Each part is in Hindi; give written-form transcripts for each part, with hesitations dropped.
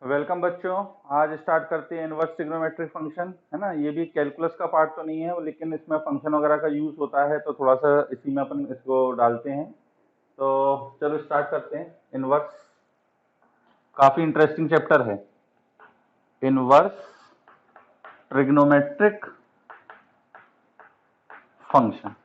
वेलकम बच्चों। आज स्टार्ट करते हैं इनवर्स ट्रिग्नोमेट्रिक फंक्शन, है ना। ये भी कैलकुलस का पार्ट तो नहीं है, लेकिन इसमें फंक्शन वगैरह का यूज होता है, तो थोड़ा सा इसी में अपन इसको डालते हैं। तो चलो स्टार्ट करते हैं। इनवर्स काफी इंटरेस्टिंग चैप्टर है, इनवर्स ट्रिग्नोमेट्रिक फंक्शन।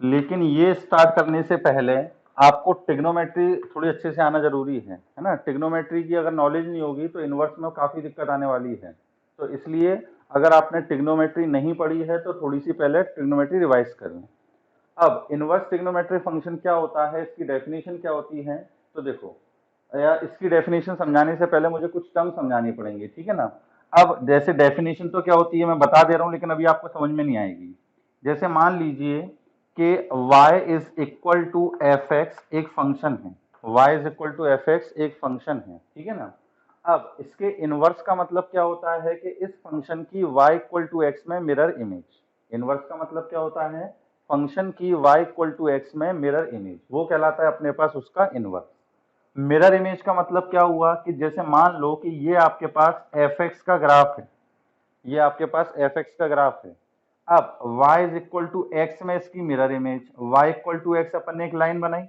लेकिन ये स्टार्ट करने से पहले आपको ट्रिग्नोमेट्री थोड़ी अच्छे से आना जरूरी है ना। ट्रिग्नोमेट्री की अगर नॉलेज नहीं होगी तो इनवर्स में काफी दिक्कत आने वाली है। तो इसलिए अगर आपने ट्रिग्नोमेट्री नहीं पढ़ी है तो थोड़ी सी पहले ट्रिग्नोमेट्री रिवाइज करें। अब इनवर्स ट्रिग्नोमेट्री फंक्शन क्या होता है, इसकी डेफिनेशन क्या होती है, तो देखो या इसकी डेफिनेशन समझाने से पहले मुझे कुछ टर्म समझानी पड़ेंगे, ठीक है ना। अब जैसे डेफिनेशन तो क्या होती है मैं बता दे रहा हूं, लेकिन अभी आपको समझ में नहीं आएगी। जैसे मान लीजिए कि y is equal to f x एक फंक्शन है, y is equal to f x एक फंक्शन है, ठीक है ना। अब इसके इनवर्स का मतलब क्या होता है कि इस फंक्शन की y इक्वल टू एक्स में मिरर इमेज। इनवर्स का मतलब क्या होता है, फंक्शन की y इक्वल टू एक्स में मिरर इमेज, वो कहलाता है अपने पास उसका इनवर्स। मिरर इमेज का मतलब क्या हुआ कि जैसे मान लो कि ये आपके पास एफ एक्स का ग्राफ है, ये आपके पास एफ एक्स का ग्राफ है। अब y is equal to x में इसकी mirror image, y equal to X अपन ने एक लाइन बनाई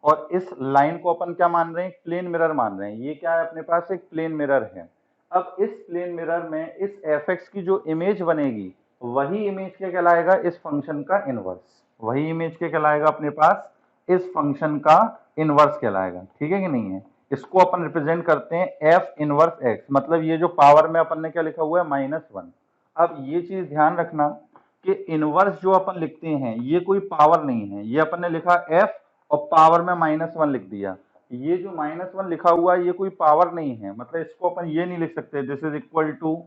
और इस लाइन को अपन क्या मान रहे हैं, प्लेन मिरर मान रहे हैं। ये क्या है, अपने पास एक प्लेन मिरर है। अब इस प्लेन मिरर में इस एफ एक्स की जो इमेज बनेगी वही इमेज क्या कहलाएगा, इस फंक्शन का इनवर्स। वही इमेज क्या कहलाएगा अपने पास, इस फंक्शन का इनवर्स कहलाएगा, ठीक है कि नहीं है। इसको अपन रिप्रेजेंट करते हैं एफ इनवर्स एक्स, मतलब ये जो पावर में अपन ने क्या लिखा हुआ है -1। अब ये चीज ध्यान रखना कि इनवर्स जो अपन लिखते हैं ये कोई पावर नहीं है, ये अपन ने लिखा एफ और पावर में -1 लिख दिया। ये जो -1 लिखा हुआ है ये कोई पावर नहीं है, मतलब इसको अपन ये नहीं लिख सकते this is equal to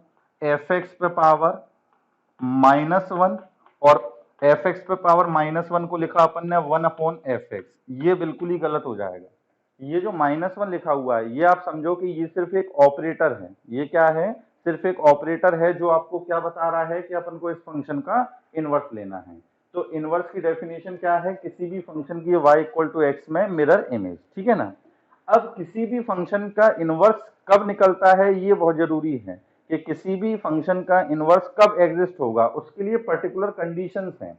f x पे पावर -1 और एफ एक्स पे पावर -1 को लिखा अपन ने 1/f(x), ये बिल्कुल ही गलत हो जाएगा। ये जो -1 लिखा हुआ है ये आप समझो कि ये सिर्फ एक ऑपरेटर है। ये क्या है, सिर्फ एक ऑपरेटर है जो आपको क्या बता रहा है कि अपन को इस फंक्शन का इनवर्स लेना है। तो इनवर्स की डेफिनेशन क्या है, किसी भी फंक्शन की y इक्वल टू एक्स में मिरर इमेज, ठीक है ना। अब किसी भी फंक्शन का इनवर्स कब निकलता है ये बहुत जरूरी है कि किसी भी फंक्शन का इनवर्स कब एग्जिस्ट होगा, उसके लिए पर्टिकुलर कंडीशंस हैं।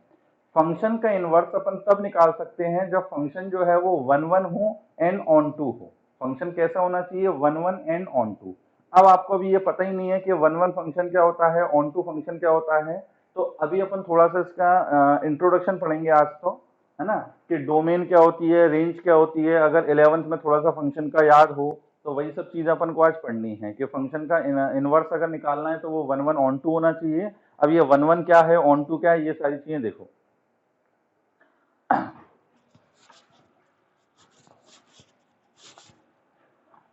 फंक्शन का इनवर्स अपन तब निकाल सकते हैं जब फंक्शन जो है वो 1 1 हो n on 2 हो। फंक्शन कैसा होना चाहिए, 1 1 n on 2। अब आपको अभी ये पता ही नहीं है कि 1 1 फंक्शन क्या होता है, on 2 फंक्शन क्या होता है। तो अभी अपन थोड़ा सा इसका इंट्रोडक्शन पढ़ेंगे आज तो, है ना, कि डोमेन क्या होती है, रेंज क्या होती है। अगर 11th में थोड़ा सा फंक्शन का याद हो तो वही सब चीजें अपन को आज पढ़नी है कि फंक्शन का इनवर्स अगर निकालना है तो वो 1 1 on 2 होना चाहिए। अब ये 1 1 क्या है, on 2 क्या है, ये सारी चीजें देखो।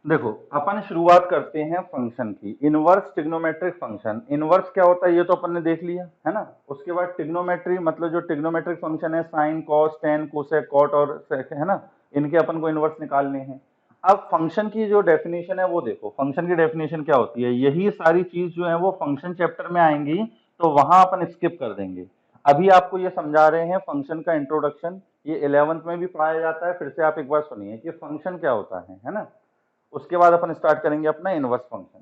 देखो अपन शुरुआत करते हैं फंक्शन की, इनवर्स ट्रिग्नोमेट्रिक फंक्शन। इनवर्स क्या होता है ये तो अपन ने देख लिया, है ना। उसके बाद ट्रिग्नोमेट्री, मतलब जो ट्रिग्नोमेट्रिक फंक्शन है sine cos tan cosec cot और सेक, है ना, इनके अपन को इनवर्स निकालने हैं। अब फंक्शन की जो डेफिनेशन है वो देखो, फंक्शन की डेफिनेशन क्या होती है, यही सारी चीज जो है वो फंक्शन चैप्टर में आएंगी तो वहां अपन स्किप कर देंगे। अभी आपको ये समझा रहे हैं फंक्शन का इंट्रोडक्शन, ये 11th में भी पढ़ाया जाता है। फिर से आप एक बार सुनिए कि फंक्शन क्या होता है ना। उसके बाद अपन स्टार्ट करेंगे अपना इनवर्स फंक्शन।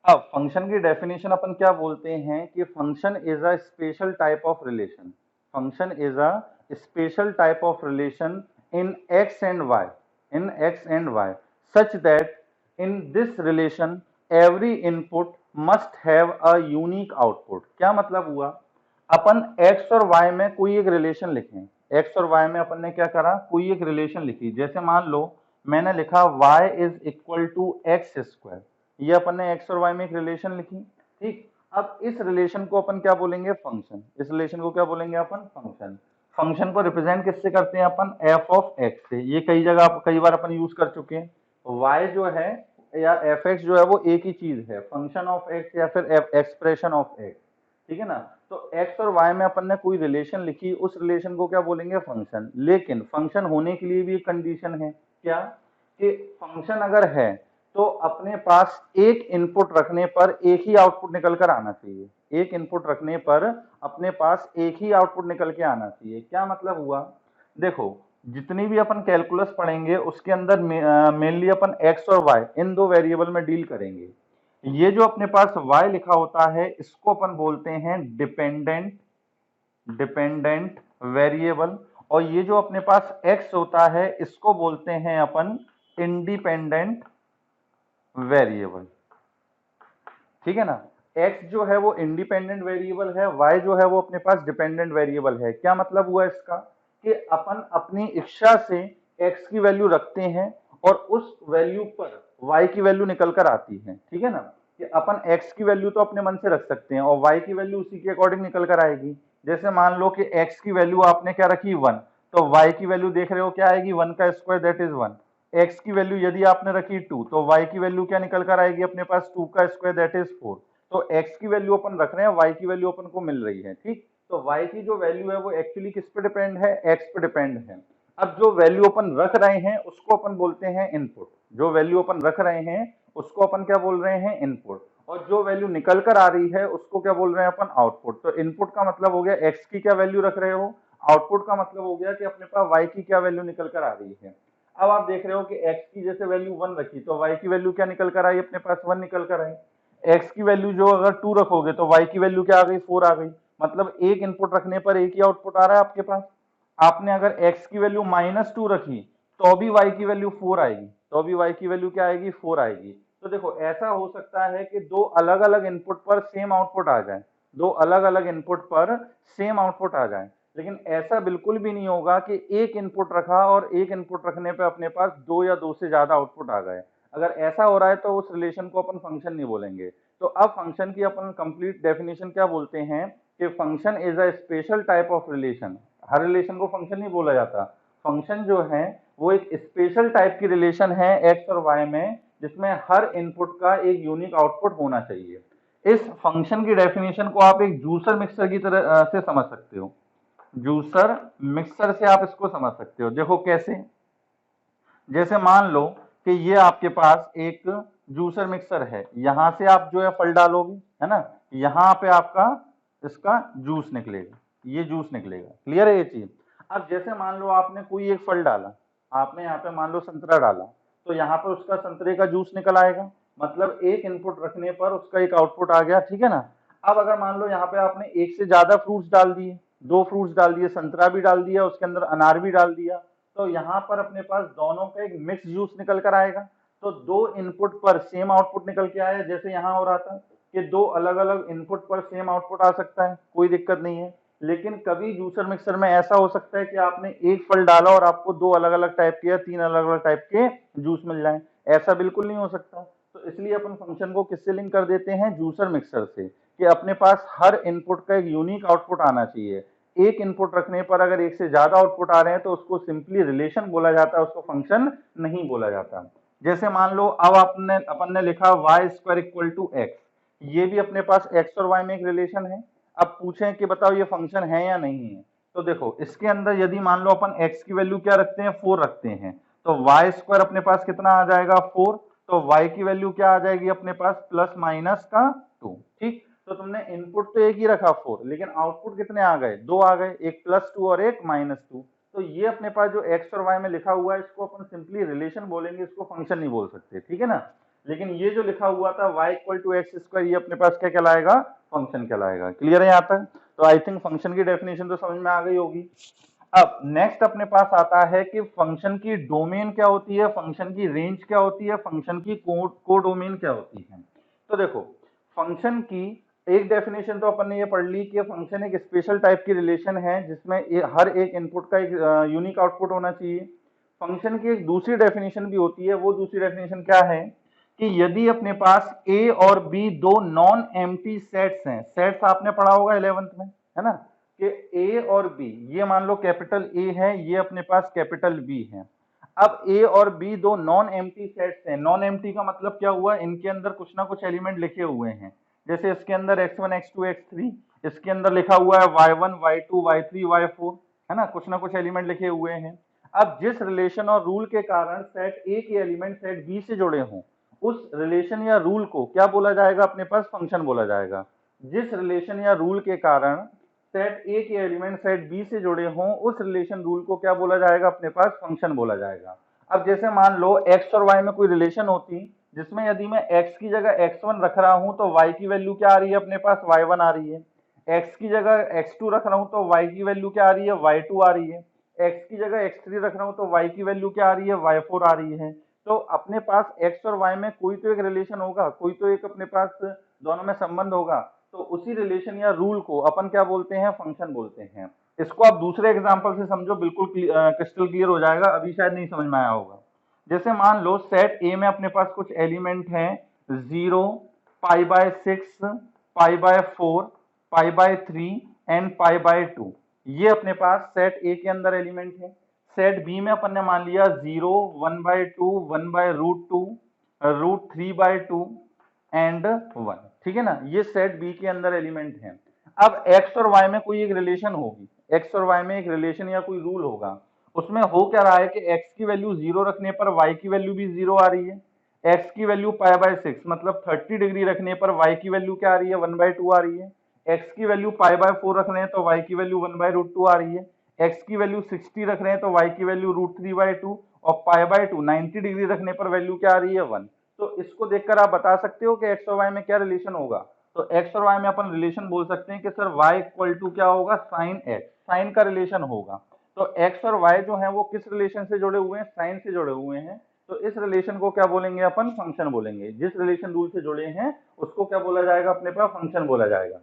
अब फंक्शन की डेफिनेशन अपन क्या बोलते हैं कि function is a special type of relation. Function is a special type of relation in x and y, in x and y, such that in this relation every input must have a unique output. क्या मतलब हुआ, अपन एक्स और वाई में कोई एक रिलेशन लिखें, एक्स और वाई में अपन ने क्या करा, कोई एक रिलेशन लिखी। जैसे मान लो मैंने लिखा y is equal to x square, ये अपन ने x और y में एक रिलेशन लिखी, ठीक। अब इस रिलेशन को अपन क्या बोलेंगे, फंक्शन। इस रिलेशन को क्या बोलेंगे अपन, फंक्शन। फंक्शन को रिप्रेजेंट किससे करते हैं अपन, f ऑफ x से। ये कई जगह कई बार अपन यूज कर चुके हैं। y जो है या fx जो है वो एक ही चीज है, फंक्शन ऑफ x या फिर एक्सप्रेशन ऑफ x, ठीक है ना। तो x और y में अपन ने कोई रिलेशन लिखी, उस रिलेशन को क्या बोलेंगे, फंक्शन। लेकिन फंक्शन होने के लिए भी एक कंडीशन है, क्या, कि फंक्शन अगर है तो अपने पास एक इनपुट रखने पर एक ही आउटपुट निकल कर आना चाहिए। एक इनपुट रखने पर अपने पास एक ही आउटपुट निकल के आना चाहिए। क्या मतलब हुआ, देखो जितनी भी अपन कैलकुलस पढ़ेंगे उसके अंदर मेनली अपन एक्स और वाई इन दो वेरिएबल में डील करेंगे। ये जो अपने पास y लिखा होता है इसको अपन बोलते हैं डिपेंडेंट वेरिएबल, और ये जो अपने पास x होता है इसको बोलते हैं अपन इंडिपेंडेंट वेरिएबल। ठीक है ना, x जो है वो इंडिपेंडेंट वेरिएबल है, y जो है वो अपने पास डिपेंडेंट वेरिएबल है। क्या मतलब हुआ इसका कि अपन अपनी इच्छा से x की वैल्यू रखते हैं और उस वैल्यू पर y की वैल्यू निकल कर आती है। ठीक है ना, कि अपन x की वैल्यू तो अपने मन से रख सकते हैं और y की वैल्यू उसी के अकॉर्डिंग निकल कर आएगी। जैसे मान लो कि x की वैल्यू आपने क्या रखी 1, तो y की वैल्यू देख रहे हो क्या आएगी, 1 का स्क्वायर दैट इज 1। x की वैल्यू यदि आपने रखी 2, तो y की वैल्यू क्या निकल कर आएगी अपने पास, 2 का स्क्वायर दैट इज 4। तो x की वैल्यू अपन रख रहे हैं, y की वैल्यू अपन को मिल रही है। ठीक, तो y की जो वैल्यू है वो एक्चुअली किस पे डिपेंड है, x पे डिपेंड है। अब जो वैल्यू अपन रख रहे हैं उसको अपन बोलते हैं इनपुट। जो वैल्यू अपन रख रहे हैं उसको अपन क्या बोल रहे हैं, इनपुट। और जो वैल्यू निकल कर आ रही है उसको क्या बोल रहे हैं अपन, आउटपुट। तो इनपुट का मतलब हो गया x की क्या वैल्यू रख रहे हो, आउटपुट का मतलब हो गया कि अपने पास y की क्या वैल्यू निकल कर आ रही है। अब आप देख रहे हो कि x की जैसे वैल्यू 1 रखी तो y की वैल्यू क्या निकल कर आई, अपने पास 1 निकल कर आई। x की वैल्यू जो अगर 2 रखोगे तो y की वैल्यू क्या आ गई, 4 आ गई। मतलब एक इनपुट रखने पर एक ही आउटपुट आ रहा है आपके पास। आपने अगर x की वैल्यू -2 रखी तो भी y की वैल्यू 4 आएगी, तो भी y की वैल्यू क्या आएगी, 4 आएगी। तो देखो ऐसा हो सकता है कि दो अलग अलग इनपुट पर सेम आउटपुट आ जाए, दो अलग अलग इनपुट पर सेम आउटपुट आ जाए, लेकिन ऐसा बिल्कुल भी नहीं होगा कि एक इनपुट रखा और एक इनपुट रखने पे अपने पास दो या दो से ज्यादा आउटपुट आ गए। अगर ऐसा हो रहा है तो उस रिलेशन को अपन फंक्शन नहीं बोलेंगे। तो अब फंक्शन की अपन कंप्लीट डेफिनेशन क्या बोलते हैं कि function is a special type of relation. Her relation को फंक्शन नहीं बोला जाता। फंक्शन जो है वो एक स्पेशल टाइप की रिलेशन है एक्स और वाई में, जिसमें हर इनपुट का एक यूनिक आउटपुट होना चाहिए। इस फंक्शन की डेफिनेशन को आप एक जूसर मिक्सर की तरह से समझ सकते हो। जूसर मिक्सर से आप इसको समझ सकते हो। देखो कैसे, जैसे मान लो कि ये आपके पास एक जूसर मिक्सर है, यहां से आप जो है फल डालोगे, है ना, यहां पे आपका इसका जूस निकलेगा, ये जूस निकलेगा। क्लियर है ये चीज। अब जैसे मान लो आपने कोई एक फल डाला, आपने यहाँ पे मान लो संतरा डाला, तो यहाँ पर उसका संतरे का जूस निकल आएगा। मतलब एक इनपुट रखने पर उसका एक आउटपुट आ गया। ठीक है ना। अब अगर मान लो यहाँ पे आपने एक से ज्यादा फ्रूट्स डाल दिए, दो फ्रूट्स डाल दिए, संतरा भी डाल दिया, उसके अंदर अनार भी डाल दिया, तो यहाँ पर अपने पास दोनों का एक मिक्स जूस निकल कर आएगा। तो दो इनपुट पर सेम आउटपुट निकल के आया, जैसे यहाँ हो रहा था कि दो अलग अलग इनपुट पर सेम आउटपुट आ सकता है, कोई दिक्कत नहीं है। लेकिन कभी जूसर मिक्सर में ऐसा हो सकता है कि आपने एक फल डाला और आपको दो अलग अलग टाइप के या तीन अलग अलग टाइप के जूस मिल जाए, ऐसा बिल्कुल नहीं हो सकता। तो इसलिए अपन फंक्शन को किससे लिंक कर देते हैं, जूसर मिक्सर से, कि अपने पास हर इनपुट का एक यूनिक आउटपुट आना चाहिए। एक इनपुट रखने पर अगर एक से ज्यादा आउटपुट आ रहे हैं तो उसको सिंपली रिलेशन बोला जाता है, उसको फंक्शन नहीं बोला जाता। जैसे मान लो अब अपन ने लिखा y square equal to x, ये भी अपने पास x और y में एक रिलेशन है। अब पूछें कि बताओ ये फंक्शन है या नहीं है, तो देखो इसके अंदर यदि मान लो अपन x की वैल्यू क्या रखते हैं, 4 रखते हैं, तो y स्क्वायर अपने पास कितना आ जाएगा, 4। तो y की वैल्यू क्या आ जाएगी अपने पास, प्लस माइनस का 2। ठीक, तो तुमने इनपुट तो एक ही रखा 4, लेकिन आउटपुट कितने आ गए, दो आ गए, एक +2 और एक -2। तो ये अपने पास जो x और y में लिखा हुआ है इसको अपन सिंपली रिलेशन बोलेंगे, इसको फंक्शन नहीं बोल सकते। ठीक है ना। लेकिन ये जो लिखा हुआ था y equal to x square, ये अपने पास क्या कहलाएगा, फंक्शन कहलाएगा। क्लियर है यहाँ तक। तो आई थिंक फंक्शन की डेफिनेशन तो समझ में आ गई होगी। अब नेक्स्ट अपने पास आता है कि फंक्शन की डोमेन क्या होती है, फंक्शन की रेंज क्या होती है, फंक्शन की कोडोमेन क्या होती है। तो देखो फंक्शन की एक डेफिनेशन तो अपन ने ये पढ़ ली कि फंक्शन एक स्पेशल टाइप की रिलेशन है जिसमें हर एक इनपुट का एक यूनिक आउटपुट होना चाहिए। फंक्शन की एक दूसरी डेफिनेशन भी होती है, वो दूसरी डेफिनेशन क्या है कि यदि अपने पास a और b दो नॉन एम्प्टी सेट्स हैं, सेट्स आपने पढ़ा होगा 11th में, है ना, कि a और b, ये मान लो कैपिटल A है, ये अपने पास कैपिटल B है। अब a और b दो नॉन एम्प्टी सेट्स हैं। नॉन एम्प्टी का मतलब क्या हुआ, इनके अंदर कुछ ना कुछ एलिमेंट लिखे हुए हैं। जैसे इसके अंदर x1 x2 x3, इसके अंदर लिखा हुआ है y1 y2 y3 y4, है ना, कुछ ना कुछ एलिमेंट लिखे हुए हैं। अब जिस रिलेशन और रूल के कारण सेट A के एलिमेंट सेट B से जुड़े हों, उस रिलेशन या रूल को क्या बोला जाएगा, अपने पास फंक्शन बोला जाएगा। जिस रिलेशन या रूल के कारण सेट ए के एलिमेंट सेट बी से जुड़े हों, उस रिलेशन रूल को क्या बोला जाएगा, अपने पास फंक्शन बोला जाएगा। अब जैसे मान लो एक्स और वाई में कोई रिलेशन होती, जिसमें यदि मैं एक्स की जगह x1 रख रहा हूं तो y की वैल्यू क्या आ रही है, अपने पास y1 आ रही है। x की जगह x2 रख रहा हूं तो y की वैल्यू क्या आ रही है, y2 आ रही है। x की जगह x3 रख रहा हूं तो y की वैल्यू क्या आ रही है, y4 आ रही है। तो अपने पास x और y में कोई तो एक रिलेशन होगा, कोई तो एक अपने पास दोनों में संबंध होगा, तो उसी रिलेशन या रूल को अपन क्या बोलते हैं, फंक्शन बोलते हैं। इसको आप दूसरे एग्जांपल से समझो, बिल्कुल क्रिस्टल क्लियर हो जाएगा, अभी शायद नहीं समझ में आया होगा। जैसे मान लो सेट ए में अपने पास कुछ एलिमेंट हैं 0, π/6, π/4, π/3 एंड π/2। ये अपने पास सेट ए के अंदर एलिमेंट है। सेट बी में अपन ने मान लिया 0, 1/2, 1/√2, √3/2 एंड 1। ठीक है ना, ये सेट बी के अंदर एलिमेंट है। अब एक्स और वाई में कोई एक रिलेशन होगी, एक्स और वाई में एक रिलेशन या कोई रूल होगा, उसमें हो क्या रहा है कि x की वैल्यू 0 रखने पर y की वैल्यू भी 0 आ रही है। x की वैल्यू π/6 मतलब 30 डिग्री रखने पर y की वैल्यू क्या आ रही है, 1/2 आ रही है। x की वैल्यू π/4 रख रहे हैं तो y की वैल्यू 1/√2 आ रही है। x की वैल्यू 60 रख रहे हैं तो y की वैल्यू √3/2, और π/2 90 डिग्री रखने पर वैल्यू क्या आ रही है, 1। तो इसको देखकर आप बता सकते हो कि x और y में क्या रिलेशन होगा। तो x और y में अपन रिलेशन बोल सकते हैं कि सर y इक्वल टू क्या होगा, साइन x, साइन का रिलेशन होगा। तो x और y जो है वो किस रिलेशन से जुड़े हुए हैं, साइन से जुड़े हुए हैं। तो इस रिलेशन को क्या बोलेंगे अपन, फंक्शन बोलेंगे। जिस रिलेशन रूल से जुड़े हैं उसको क्या बोला जाएगा, अपने पास फंक्शन बोला जाएगा।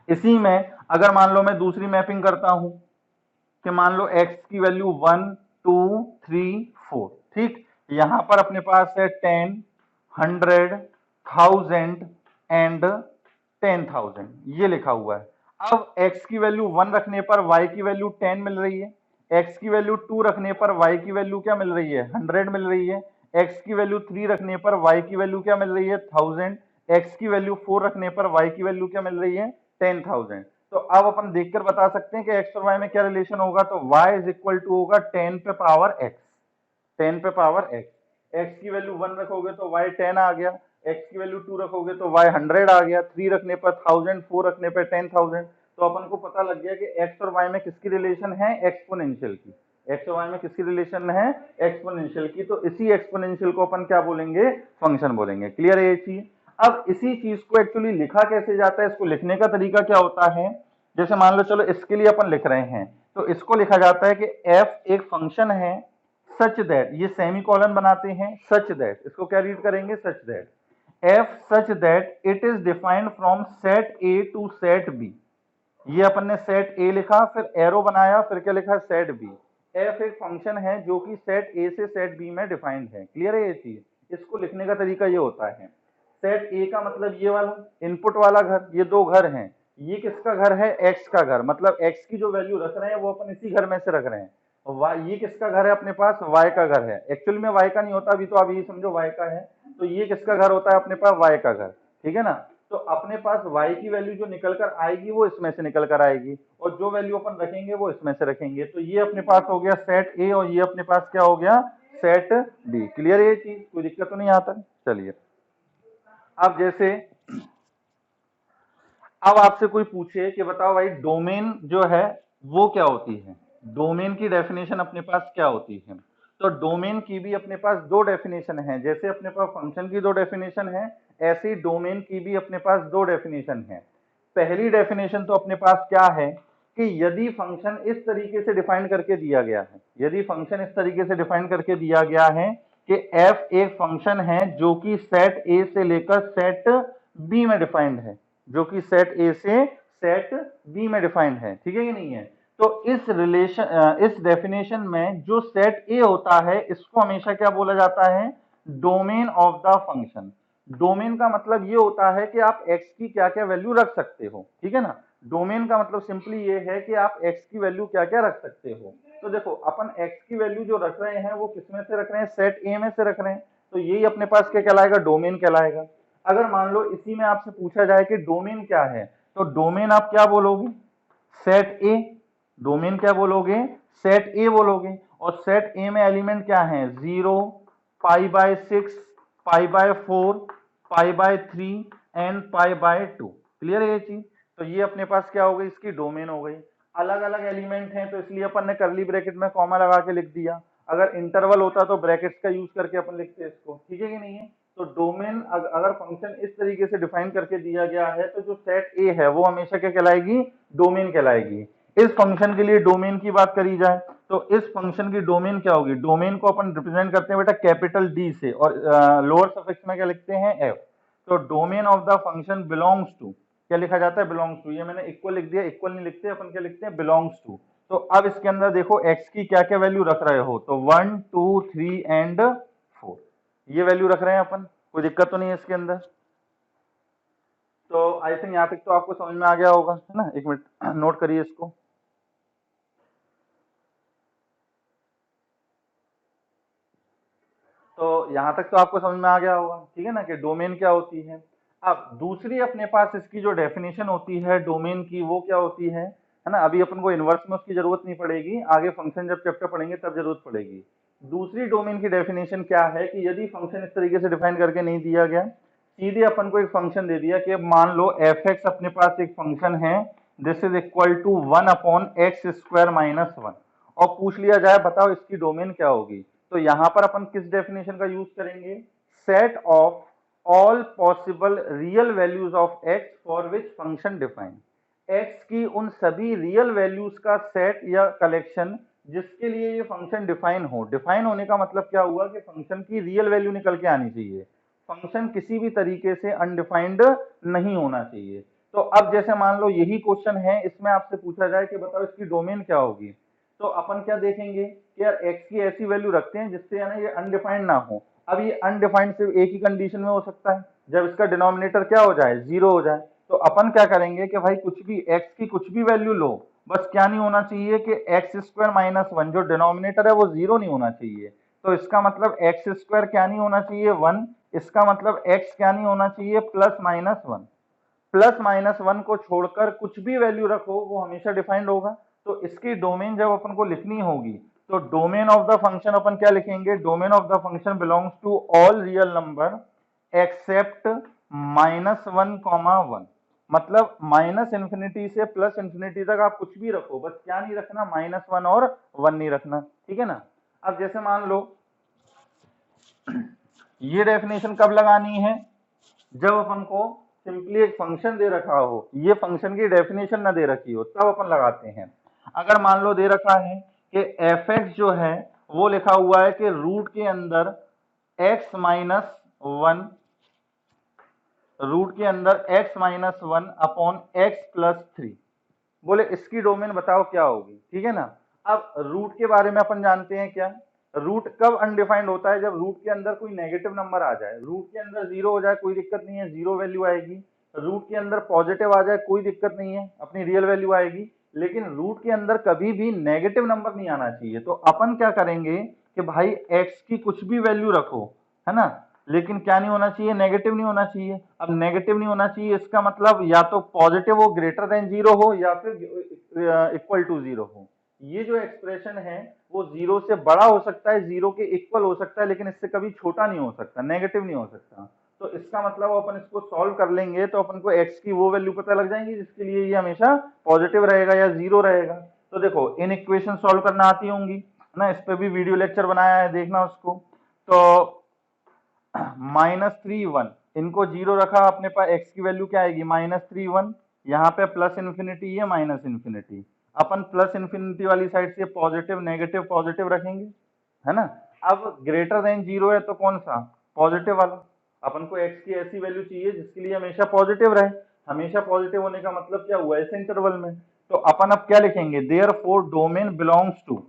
इसी में अगर मान लो मैं दूसरी मैपिंग करता हूं कि मान लो x की वैल्यू 1, 2, 3, 4, ठीक, यहां पर अपने पास है 10, 100, 1000 एंड 10,000, ये लिखा हुआ है। अब x की वैल्यू 1 रखने पर y की वैल्यू 10 मिल रही है, x की वैल्यू 2 रखने पर y की वैल्यू क्या मिल रही है, 100 मिल रही है, x की वैल्यू 3 रखने पर y की वैल्यू क्या मिल रही है, 1000, x की वैल्यू 4 रखने पर y की वैल्यू क्या मिल रही है, 10,000। तो अब अपन देखकर बता सकते हैं कि x और y में क्या रिलेशन होगा। तो y इज इक्वल टू होगा 10 पे पावर x, 10 पे पावर x। x की वैल्यू 1 रखोगे तो y 10 आ गया, x की वैल्यू 2 रखोगे तो y 100 आ गया, 3 रखने पर 1000, 4 रखने पर 10,000। तो अपन को पता लग गया कि x और y में किसकी रिलेशन है, एक्सपोनेंशियल की। x और y में किसकी रिलेशन है, एक्सपोनेंशियल की। तो इसी एक्सपोनेंशियल को अपन क्या बोलेंगे, फंक्शन बोलेंगे। क्लियर है ये चीज। अब इसी चीज को एक्चुअली लिखा कैसे जाता है, इसको लिखने का तरीका क्या होता है। जैसे मान लो चलो इसके लिए अपन लिख रहे हैं, तो इसको लिखा जाता है कि f एक फंक्शन है सच दैट, ये सेमी कॉलन बनाते हैं, सच दैट, इसको क्या रीड करेंगे, such that, f such that it is defined from set a to set b। ये अपन ने सेट a लिखा, फिर एरो बनाया, फिर क्या लिखा, सेट b। f एक फंक्शन है जो कि सेट a से सेट b में डिफाइंड है। क्लियर है ये चीज। इसको लिखने का तरीका ये होता है, सेट a का मतलब ये वाला इनपुट वाला घर, ये दो घर हैं, ये किसका घर है, x का घर, मतलब x की जो वैल्यू रख रहे हैं वो अपन इसी घर में से रख रहे हैं। ये किसका घर है, अपने पास y का घर है। एक्चुअली में y का नहीं होता, अभी तो आप ये समझो y का है। तो ये किसका घर होता है, अपने पास y का घर। ठीक है ना। तो अपने पास y की वैल्यू जो निकल कर आएगी वो इसमें से निकल कर आएगी, और जो वैल्यू अपन रखेंगे वो इसमें से रखेंगे। तो ये अपने पास हो गया सेट a, और ये अपने पास क्या हो गया, सेट b। क्लियर है ये चीज, कोई दिक्कत तो नहीं आता। चलिए अब जैसे अब आपसे कोई पूछे कि बताओ भाई डोमेन जो है वो क्या होती है, डोमेन की डेफिनेशन अपने पास क्या होती है। तो डोमेन की भी अपने पास दो डेफिनेशन है, जैसे अपने पास फंक्शन की दो डेफिनेशन है, ऐसे ही डोमेन की भी अपने पास दो डेफिनेशन है। पहली डेफिनेशन तो अपने पास क्या है कि यदि फंक्शन इस तरीके से डिफाइन करके दिया गया है, यदि फंक्शन इस तरीके से डिफाइन करके दिया गया है कि f एक फंक्शन है जो कि सेट a से लेकर सेट b में डिफाइंड है, जो कि सेट ए से सेट बी में डिफाइंड है। ठीक है कि नहीं है। तो इस रिलेशन इस डेफिनेशन में जो सेट ए होता है इसको हमेशा क्या बोला जाता है, domain of the function. Domain का मतलब ये होता है कि आप x की क्या क्या वैल्यू रख सकते हो। ठीक है ना। डोमेन का मतलब सिंपली ये है कि आप x की वैल्यू क्या क्या रख सकते हो। तो देखो अपन x की वैल्यू जो रख रहे हैं वो किसमें से रख रहे हैं, सेट ए में से रख रहे हैं, तो यही अपने पास क्या कहलाएगा, डोमेन कहलाएगा। अगर मान लो इसी में आपसे पूछा जाए कि डोमेन क्या है, तो डोमेन आप क्या बोलोगे, सेट ए। डोमेन क्या बोलोगे, सेट ए बोलोगे। और सेट ए में एलिमेंट क्या है, 0, π/6, π/4, π/3 एंड π/2। क्लियर है ये चीज। तो ये अपने पास क्या हो गई, इसकी डोमेन हो गई। अलग अलग एलिमेंट हैं तो इसलिए अपन ने करली ब्रैकेट में कॉमा लगा के लिख दिया, अगर इंटरवल होता तो ब्रैकेट्स का यूज करके अपन लिखते इसको, ठीक है कि नहीं है। तो डोमेन अगर फंक्शन इस तरीके से डिफाइन करके दिया गया है तो जो सेट ए है वो हमेशा क्या कहलाएगी, डोमेन कहलाएगी। इस फंक्शन के लिए डोमेन की बात करी जाए तो इस फंक्शन की डोमेन क्या होगी, डोमेन को अपन रिप्रेजेंट करते हैं बेटा कैपिटल डी से, और लोअर सफिक्स में क्या लिखते हैं, एफ। तो domain of the function belongs to, क्या लिखा जाता है, बिलोंग्स टू। ये मैंने इक्वल लिख दिया, इक्वल नहीं लिखते अपन, क्या लिखते हैं, बिलोंग्स टू। तो अब इसके अंदर देखो x की क्या क्या वैल्यू रख रहे हो, तो 1 2 3 एंड 4 ये वैल्यू रख रहे हैं अपन, कोई दिक्कत तो नहीं है इसके अंदर। तो आई थिंक यहाँ तक तो आपको समझ में आ गया होगा, है ना। एक मिनट नोट करिए इसको। तो यहाँ तक तो आपको समझ में आ गया होगा, ठीक है ना, कि डोमेन क्या होती है। अब दूसरी अपने पास इसकी जो डेफिनेशन होती है डोमेन की, वो क्या होती है ना। अभी अपन को इन्वर्स में उसकी जरूरत नहीं पड़ेगी, आगे फंक्शन जब चैप्टर पढ़ेंगे तब जरूरत पड़ेगी। दूसरी डोमेन की डेफिनेशन क्या है कि यदि फंक्शन इस तरीके से डिफाइन करके नहीं दिया गया, सीधे अपन को एक फंक्शन दे दिया कि मान लो एफ एक्स अपने पास एक फंक्शन है, this is equal to 1/x² - 1, और पूछ लिया जाए बताओ इसकी डोमेन क्या होगी, तो यहां पर अपन किस डेफिनेशन का यूज करेंगे, set of all possible real values of x for which function define. x की उन सभी रियल वैल्यूज का सेट या कलेक्शन जिसके लिए ये फंक्शन डिफाइन हो। डिफाइन होने का मतलब क्या हुआ कि फंक्शन की रियल वैल्यू निकल के आनी चाहिए, फंक्शन किसी भी तरीके से अनडिफाइंड नहीं होना चाहिए। तो अब जैसे मान लो यही क्वेश्चन है, इसमें आपसे पूछा जाए कि बताओ इसकी डोमेन क्या होगी, तो अपन क्या देखेंगे कि यार x की ऐसी वैल्यू रखते हैं जिससे है ना ये अनडिफाइंड ना हो। अब ये अनडिफाइंड सिर्फ एक ही कंडीशन में हो सकता है, जब इसका डिनोमिनेटर क्या हो जाए, जीरो हो जाए। तो अपन क्या करेंगे कि भाई कुछ भी x की कुछ भी वैल्यू लो, बस क्या नहीं होना चाहिए कि x² - 1 जो डिनोमिनेटर है वो जीरो नहीं होना चाहिए। तो इसका मतलब x² क्या नहीं होना चाहिए, 1। इसका मतलब x क्या नहीं होना चाहिए, +-1। +-1 को छोड़कर कुछ भी वैल्यू रखो वो हमेशा डिफाइंड होगा। तो इसकी डोमेन जब अपन को लिखनी होगी तो डोमेन ऑफ द फंक्शन अपन क्या लिखेंगे, domain of the function belongs to all real number except -1, मतलब -∞ से +∞ तक आप कुछ भी रखो, बस क्या नहीं रखना, -1 और 1 नहीं रखना, ठीक है ना। अब जैसे मान लो ये डेफिनेशन कब लगानी है, जब अपन को सिंपली एक फंक्शन दे रखा हो, ये फंक्शन की डेफिनेशन ना दे रखी हो, तब अपन लगाते हैं। अगर मान लो दे रखा है कि एफ एक्स जो है वो लिखा हुआ है कि रूट के अंदर x - 1, रूट के अंदर x - 1/x+3, बोले इसकी डोमेन बताओ क्या होगी, ठीक है ना। अब रूट के बारे में अपन जानते हैं क्या, रूट कब अनडिफाइंड होता है, जब रूट के अंदर कोई नेगेटिव नंबर आ जाए। रूट के अंदर जीरो हो जाए कोई दिक्कत नहीं है, जीरो वैल्यू आएगी। रूट के अंदर पॉजिटिव आ जाए कोई दिक्कत नहीं है, अपनी रियल वैल्यू आएगी। लेकिन रूट के अंदर कभी भी नेगेटिव नंबर नहीं आना चाहिए। तो अपन क्या करेंगे कि भाई एक्स की कुछ भी वैल्यू रखो, है ना, लेकिन क्या नहीं होना चाहिए, नेगेटिव नहीं होना चाहिए। अब नेगेटिव नहीं होना चाहिए इसका मतलब या तो पॉजिटिव हो, ग्रेटर देन जीरो हो, या फिर इक्वल टू जीरो हो। ये जो एक्सप्रेशन है वो जीरो से बड़ा हो सकता है, जीरो के इक्वल हो सकता है, लेकिन इससे कभी छोटा नहीं हो सकता, नेगेटिव नहीं हो सकता। तो इसका मतलब अपन इसको सॉल्व कर लेंगे तो अपन को x की वो वैल्यू पता लग जाएंगी जिसके लिए ये हमेशा पॉजिटिव रहेगा या जीरो रहेगा। तो देखो इन इक्वेशन सॉल्व करना आती होंगी, है ना, इस पे भी वीडियो लेक्चर बनाया है, देखना उसको। तो -3 1, इनको जीरो रखा अपने पास, x की वैल्यू क्या आएगी, -3 1। यहाँ पे +∞ है -∞, अपन +∞ वाली साइड से पॉजिटिव नेगेटिव पॉजिटिव रखेंगे, है ना। अब ग्रेटर देन जीरो है तो कौन सा, पॉजिटिव वाला। अपन को x की ऐसी वैल्यू चाहिए जिसके लिए हमेशा पॉजिटिव रहे। हमेशा पॉजिटिव होने का मतलब क्या हुआ, ऐसे इंटरवल में। तो अपन अब क्या लिखेंगे, देयरफॉर डोमेन बिलोंग्स टू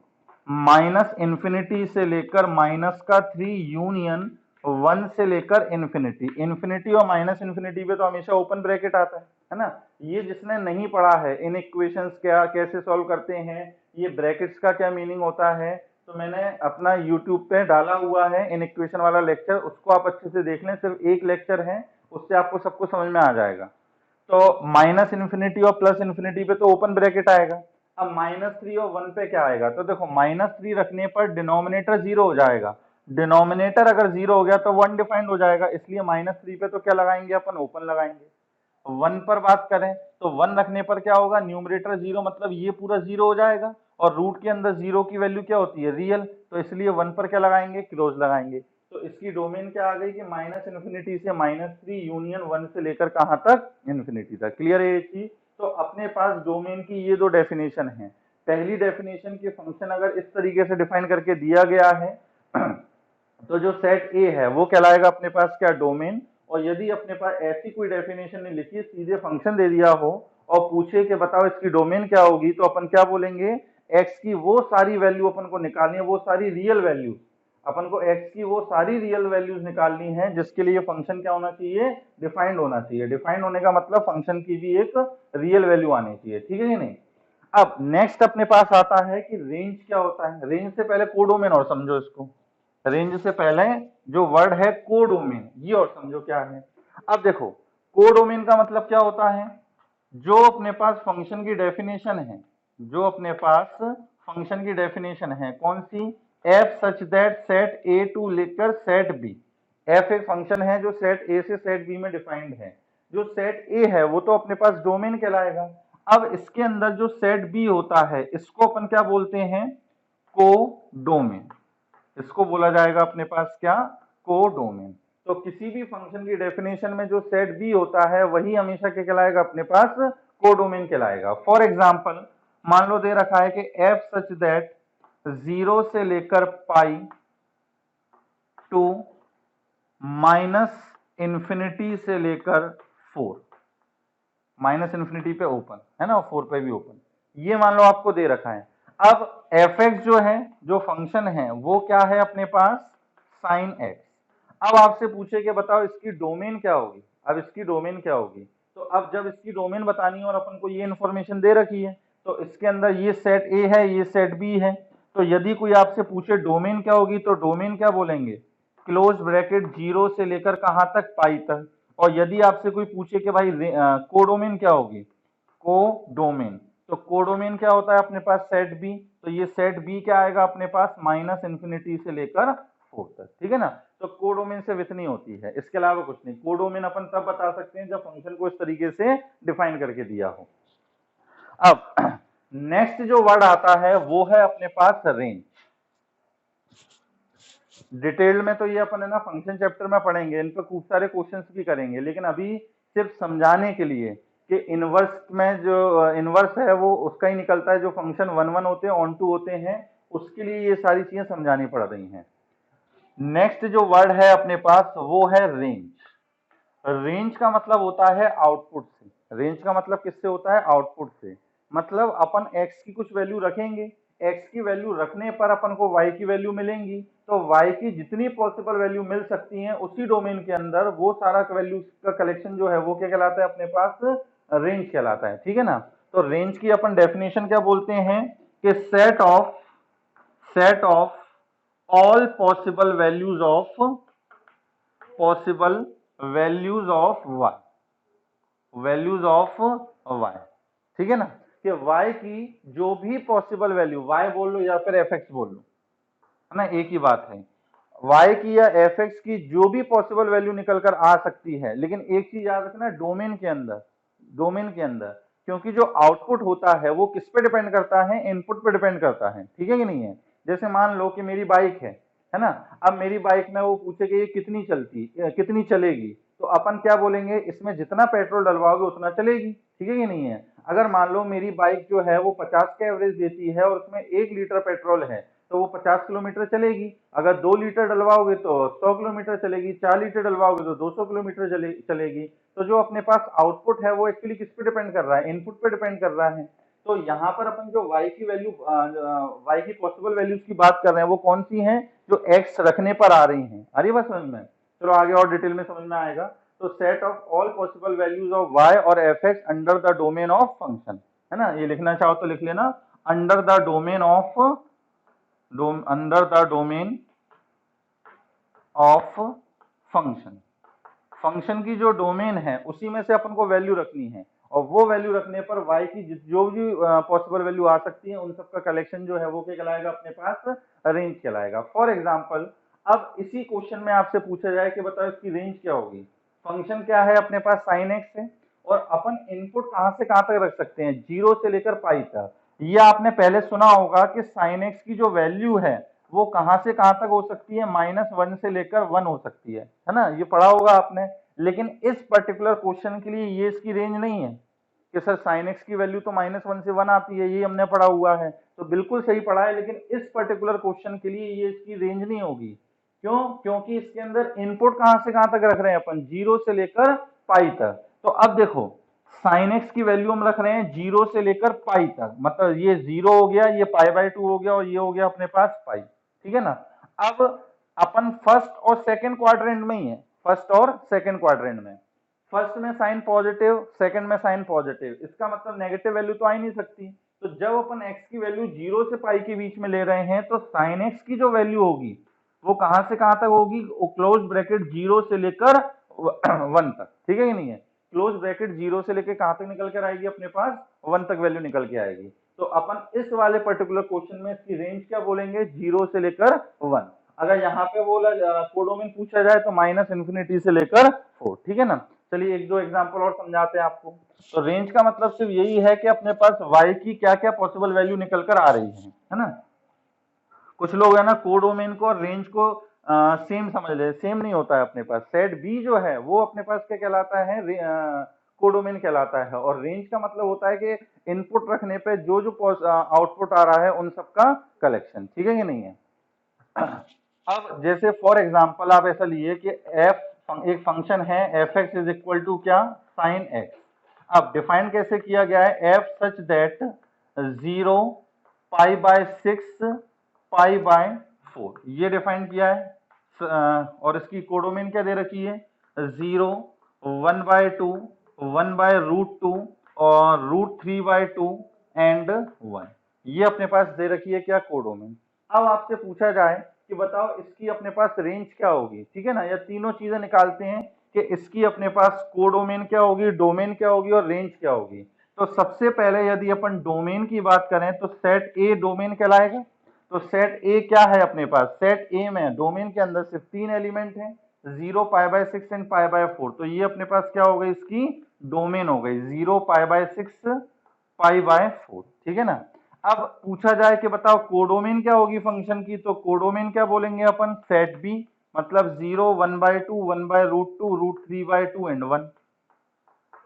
-∞ से लेकर -3 यूनियन 1 से लेकर इन्फिनिटी। इन्फिनिटी और -∞ पे तो हमेशा ओपन ब्रैकेट आता है ना। ये जिसने नहीं पढ़ा है इन इक्वेशंस क्या कैसे सॉल्व करते हैं, ये ब्रैकेट्स का क्या मीनिंग होता है, तो मैंने अपना YouTube पे डाला हुआ है इन इक्वेशन वाला लेक्चर, उसको आप अच्छे से देख लें, सिर्फ एक लेक्चर है, उससे आपको सब कुछ समझ में आ जाएगा। तो -∞ और +∞ पे तो ओपन ब्रैकेट आएगा। अब -3 और 1 पे क्या आएगा, तो देखो -3 रखने पर डिनोमिनेटर जीरो हो जाएगा, डिनोमिनेटर अगर जीरो हो गया तो 1 डिफाइंड हो जाएगा, इसलिए -3 पे तो क्या लगाएंगे अपन, ओपन लगाएंगे। 1 पर बात करें तो 1 रखने पर क्या होगा, न्यूमरेटर 0 मतलब ये पूरा 0 हो जाएगा, और रूट के अंदर 0 की वैल्यू क्या होती है, रियल, तो इसलिए 1 पर क्या लगाएंगे, क्लोज लगाएंगे। तो इसकी डोमेन क्या आ गई कि -∞ से -3 यूनियन 1 से लेकर कहां तक, इन्फिनिटी तक। क्लियर है ये चीज। तो अपने पास डोमेन की ये दो डेफिनेशन है। पहली डेफिनेशन की फंक्शन अगर इस तरीके से डिफाइन करके दिया गया है तो जो सेट ए है वो कहलाएगा अपने पास क्या, डोमेन। और यदि अपने पास ऐसी कोई डेफिनेशन नहीं लिखी, सीधे फंक्शन दे दिया हो और पूछे कि बताओ इसकी डोमेन क्या होगी, तो अपन क्या बोलेंगे, एक्स की वो सारी वैल्यू अपन को निकालनी है, वो सारी रियल वैल्यू, अपन को एक्स की वो सारी रियल वैल्यूज निकालनी है, जिसके लिए फंक्शन क्या होना चाहिए, डिफाइंड होना चाहिए। डिफाइंड होने का मतलब फंक्शन की भी एक रियल वैल्यू आनी चाहिए, ठीक है कि नहीं। अब नेक्स्ट अपने पास आता है कि रेंज क्या होता है। रेंज से पहले कोडोमेन और समझो इसको, रेंज से पहले जो वर्ड है कोडोमेन, ये और समझो क्या है। अब देखो कोडोमेन का मतलब क्या होता है, जो अपने पास फंक्शन की डेफिनेशन है, जो अपने पास फंक्शन की डेफिनेशन है कौन सी, F such that set A to लेकर सेट बी। एफ एक फंक्शन है जो सेट ए से सेट बी में डिफाइंड है। जो सेट ए है वो तो अपने पास डोमेन कहलाएगा। अब इसके अंदर जो सेट बी होता है इसको अपन क्या बोलते हैं, कोडोमेन। इसको बोला जाएगा अपने पास क्या, कोडोमेन। तो किसी भी फंक्शन की डेफिनेशन में जो सेट बी होता है वही हमेशा क्या कहलाएगा, अपने पास कोडोमेन कहलाएगा। फॉर एग्जांपल मान लो दे रखा है कि एफ सच दैट 0 से लेकर पाई टू -∞ से लेकर 4, -∞ पे ओपन है ना, 4 पे भी ओपन, ये मान लो आपको दे रखा है। अब एफ एक्स जो है, जो फंक्शन है वो क्या है अपने पास, साइन एक्स। अब आपसे पूछे कि बताओ इसकी डोमेन क्या होगी, अब इसकी डोमेन क्या होगी, तो अब जब इसकी डोमेन बतानी है और अपन को ये इंफॉर्मेशन दे रखी है, तो इसके अंदर ये सेट ए है, ये सेट बी है, तो यदि कोई आपसे पूछे डोमेन क्या होगी, तो डोमेन क्या बोलेंगे, क्लोज ब्रैकेट 0 से लेकर कहां तक, पाई तक। और यदि आपसे कोई पूछे कि भाई कोडोमेन क्या होगी, कोडोमेन, तो कोडोमेन क्या होता है अपने पास, सेट बी, तो ये सेट बी क्या आएगा अपने पास, -∞ से लेकर 4 तक, ठीक है ना। तो कोडोमेन से विथ नहीं होती है, इसके अलावा कुछ नहीं। कोडोमेन अपन तब बता सकते हैं जब फंक्शन को इस तरीके से डिफाइन करके दिया हो। अब नेक्स्ट जो वर्ड आता है वो है अपने पास रेंज। डिटेल में तो ये अपन है ना फंक्शन चैप्टर में पढ़ेंगे, इन पर खूब सारे क्वेश्चंस भी करेंगे, लेकिन अभी सिर्फ समझाने के लिए कि इनवर्स में जो इनवर्स है वो उसका ही निकलता है, जो फंक्शन 1 1 होते हैं, ऑन टू होते हैं, उसके लिए ये सारी चीजें समझानी पड़ रही हैं। नेक्स्ट जो वर्ड है अपने पास वो है रेंज। रेंज का मतलब होता है आउटपुट से। रेंज का मतलब किससे होता है, आउटपुट से। मतलब अपन x की कुछ वैल्यू रखेंगे, x की वैल्यू रखने पर अपन को y की वैल्यू मिलेंगी, तो y की जितनी पॉसिबल वैल्यू मिल सकती हैं उसी डोमेन के अंदर वो सारा वैल्यू का कलेक्शन जो है वो क्या कहलाता है, अपने पास रेंज कहलाता है, ठीक है ना। तो रेंज की अपन डेफिनेशन क्या बोलते हैं कि set of all possible values of y, ठीक है ना, कि y की जो भी पॉसिबल वैल्यू, y बोल लो या फिर fx बोल लो, है ना, एक ही बात है, y की या fx की जो भी पॉसिबल वैल्यू निकल कर आ सकती है। लेकिन एक चीज याद रखना, डोमेन के अंदर, डोमेन के अंदर, क्योंकि जो आउटपुट होता है वो किस पे डिपेंड करता है, इनपुट पे डिपेंड करता है, ठीक है कि नहीं है। जैसे मान लो कि मेरी बाइक है ना, अब मेरी बाइक में वो पूछे कि ये कितनी चलेगी, तो अपन क्या बोलेंगे, इसमें जितना पेट्रोल डलवाओगे उतना चलेगी, ठीक है कि नहीं है। अगर मान लो मेरी बाइक जो है वो 50 का एवरेज देती है और उसमें 1 लीटर पेट्रोल है, तो वो 50 किलोमीटर चलेगी। अगर 2 लीटर डलवाओगे तो 100 किलोमीटर चलेगी, 4 लीटर डलवाओगे तो 200 किलोमीटर चलेगी। तो जो अपने पास आउटपुट है वो एक्चुअली किस पे डिपेंड कर रहा है, इनपुट पे डिपेंड कर रहा है। तो यहाँ पर अपन जो y की वैल्यू, y की पॉसिबल वैल्यूज की बात कर रहे हैं वो कौन सी हैं, जो x रखने पर आ रही हैं। आ रही है बात समझ में, चलो आगे और डिटेल में समझ में आएगा। तो set of all possible values of y और fx under the domain of function, है ना, ये लिखना चाहो तो लिख लेना, under the domain of function. Function की जो डोमेन है उसी में से अपन को वैल्यू रखनी है, और वो वैल्यू रखने पर y की जो भी पॉसिबल वैल्यू आ सकती है उन सब का कलेक्शन जो है वो क्या कहलाएगा, अपने पास रेंज कहलाएगा। फॉर एग्जांपल अब इसी क्वेश्चन में आपसे पूछा जाए कि बताओ इसकी रेंज क्या होगी। फंक्शन क्या है अपने पास, साइन एक्स है, और अपन इनपुट कहां से कहां तक रख सकते हैं, 0 से लेकर पाई तक। ये आपने पहले सुना होगा कि साइन एक्स की जो वैल्यू है वो कहां से कहां तक हो सकती है, -1 से लेकर 1 हो सकती है ना, ये पढ़ा होगा आपने। लेकिन इस पर्टिकुलर क्वेश्चन के लिए ये इसकी रेंज नहीं है कि सर साइन एक्स की वैल्यू तो -1 से 1 आती है, ये हमने पढ़ा हुआ है, तो बिल्कुल सही पढ़ा है। लेकिन इस पर्टिकुलर क्वेश्चन के लिए ये इसकी रेंज नहीं होगी। क्यों? क्योंकि इसके अंदर इनपुट कहां से कहां तक रख रहे हैं अपन, 0 से लेकर पाई तक। तो अब देखो साइन एक्स की वैल्यू हम रख रहे हैं 0 से लेकर पाई तक, मतलब ये 0 हो गया, ये π/2 हो गया और ये हो गया अपने पास पाई, ठीक है ना। अब अपन फर्स्ट और सेकंड क्वाड्रेंट में ही है, फर्स्ट और सेकंड क्वाड्रेंट में। फर्स्ट में साइन पॉजिटिव, सेकंड में साइन पॉजिटिव, इसका मतलब नेगेटिव वैल्यू तो आ ही नहीं सकती। तो जब अपन x की वैल्यू 0 से पाई के बीच में ले रहे हैं तो साइन x की जो वैल्यू होगी वो कहां से कहां तक होगी, क्लोज ब्रैकेट 0 से लेकर 1 तक, ठीक है कि नहीं है। क्लोज ब्रैकेट 0 से लेकर कहां तक निकल कर आएगी, अपने पास 1 तक वैल्यू निकल के आएगी। तो अपन इस वाले पर्टिकुलर क्वेश्चन में इसकी रेंज क्या बोलेंगे, 0 से लेकर 1। अगर यहाँ पे बोला कोडोमेन पूछा जाए तो -∞ से लेकर 4, ठीक है ना। चलिए एक दो एग्जांपल और समझाते हैं आपको। तो रेंज का मतलब सिर्फ यही है कि अपने पास y की क्या क्या पॉसिबल वैल्यू निकल कर आ रही है ना। कुछ लोग है ना कोडोमेन को और रेंज को सेम समझ ले, सेम नहीं होता है। अपने पास सेट बी जो है वो अपने पास क्या कहलाता है, कोडोमेन कहलाता है। और रेंज का मतलब होता है कि इनपुट रखने पे जो जो आउटपुट आ रहा है उन सबका कलेक्शन, ठीक है कि नहीं है। अब जैसे फॉर एग्जांपल आप ऐसा लिए कि एक फंक्शन है f x is equal to क्या, साइन एक्स। अब डिफाइन कैसे किया गया है, एफ सच दैट 0 π/6 π/4, ये डिफाइन किया है। और इसकी कोडोमेन क्या दे रखी है, 0 1/2 1/√2 और √3/2 एंड 1, ये अपने पास दे रखी है क्या, कोडोमेन। अब आपसे पूछा जाए कि बताओ इसकी अपने पास रेंज क्या होगी, ठीक है ना। या तीनों चीजें निकालते हैं कि इसकी अपने पास कोडोमेन क्या होगी, डोमेन क्या होगी और रेंज क्या होगी। तो सबसे पहले यदि अपन डोमेन की बात करें तो सेट ए डोमेन कहलाएगा। तो सेट ए क्या है अपने पास, सेट ए में डोमेन के अंदर सिर्फ 3 एलिमेंट हैं, 0 π/6 एंड π/4। तो ये अपने पास क्या हो गई, इसकी डोमेन हो गई 0 π/6 π/4, ठीक है ना। अब पूछा जाए कि बताओ कोडोमेन क्या होगी फंक्शन की, तो कोडोमेन क्या बोलेंगे अपन, सेट बी, मतलब 0 1/2 1/√2 √3/2 एंड 1,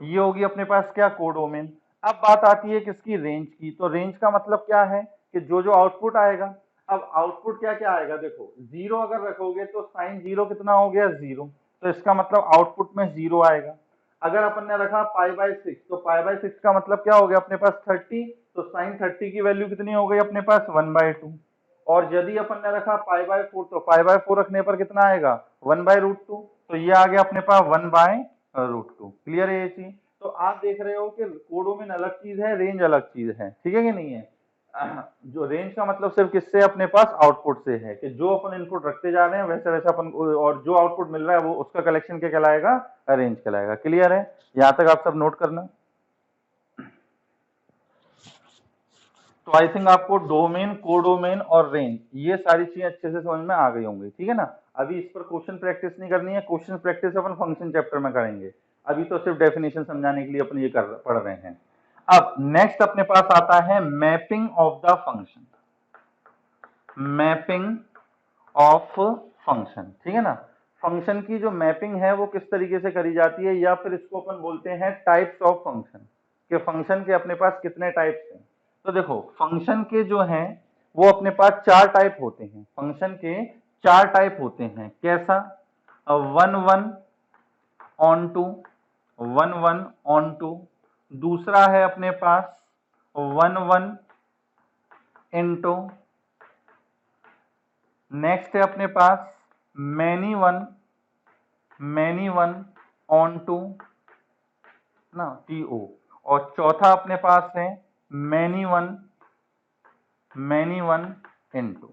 ये होगी अपने पास क्या, कोडोमेन। अब बात आती है किसकी, रेंज की। तो रेंज का मतलब क्या है कि जो जो आउटपुट आएगा, अब आउटपुट क्या क्या आएगा, देखो 0 अगर रखोगे तो साइन 0 कितना हो गया, 0, तो इसका मतलब आउटपुट में 0 आएगा। अगर अपन ने रखा π/6 तो π/6 का मतलब क्या हो गया अपने पास 30, तो साइन 30 की वैल्यू कितनी हो गई अपने पास 1/2। और यदि अपन ने रखा π/4 तो π/4 रखने पर कितना आएगा 1/√2, तो ये आ गया अपने पास 1/√2। क्लियर है ये चीज। तो आप देख रहे हो कि कोडोमेन अलग चीज है, रेंज अलग चीज है, ठीक है कि नहीं है। जो रेंज का मतलब सिर्फ किससे अपने पास आउटपुट से है कि जो अपन इनपुट रखते जा रहे हैं वैसे वैसे अपन, और जो आउटपुट मिल रहा है वो उसका कलेक्शन क्या कहलाएगा, रेंज कहलाएगा। क्लियर है, यहां तक आप सब नोट करना। तो आई थिंक आपको डोमेन, कोडोमेन और रेंज ये सारी चीजें अच्छे से समझ में आ गई होंगी, ठीक है ना। अभी इस पर क्वेश्चन प्रैक्टिस नहीं करनी है, क्वेश्चन प्रैक्टिस अपन फंक्शन चैप्टर में करेंगे। अभी तो सिर्फ डेफिनेशन समझाने के लिए अपन ये पढ़ रहे हैं। अब नेक्स्ट अपने पास आता है mapping of the function, mapping of function, ठीक है ना। फंक्शन की जो मैपिंग है वो किस तरीके से करी जाती है, या फिर इसको अपन बोलते हैं टाइप्स ऑफ फंक्शन, कि फंक्शन के अपने पास कितने टाइप्स हैं। तो देखो फंक्शन के जो हैं वो अपने पास 4 टाइप होते हैं, फंक्शन के 4 टाइप होते हैं। कैसा, 1 1 on to 1 1 on to, दूसरा है अपने पास 1 1 into, नेक्स्ट है अपने पास मैनी वन ऑन टू ना, TO, और चौथा अपने पास है मैनी वन इनटू।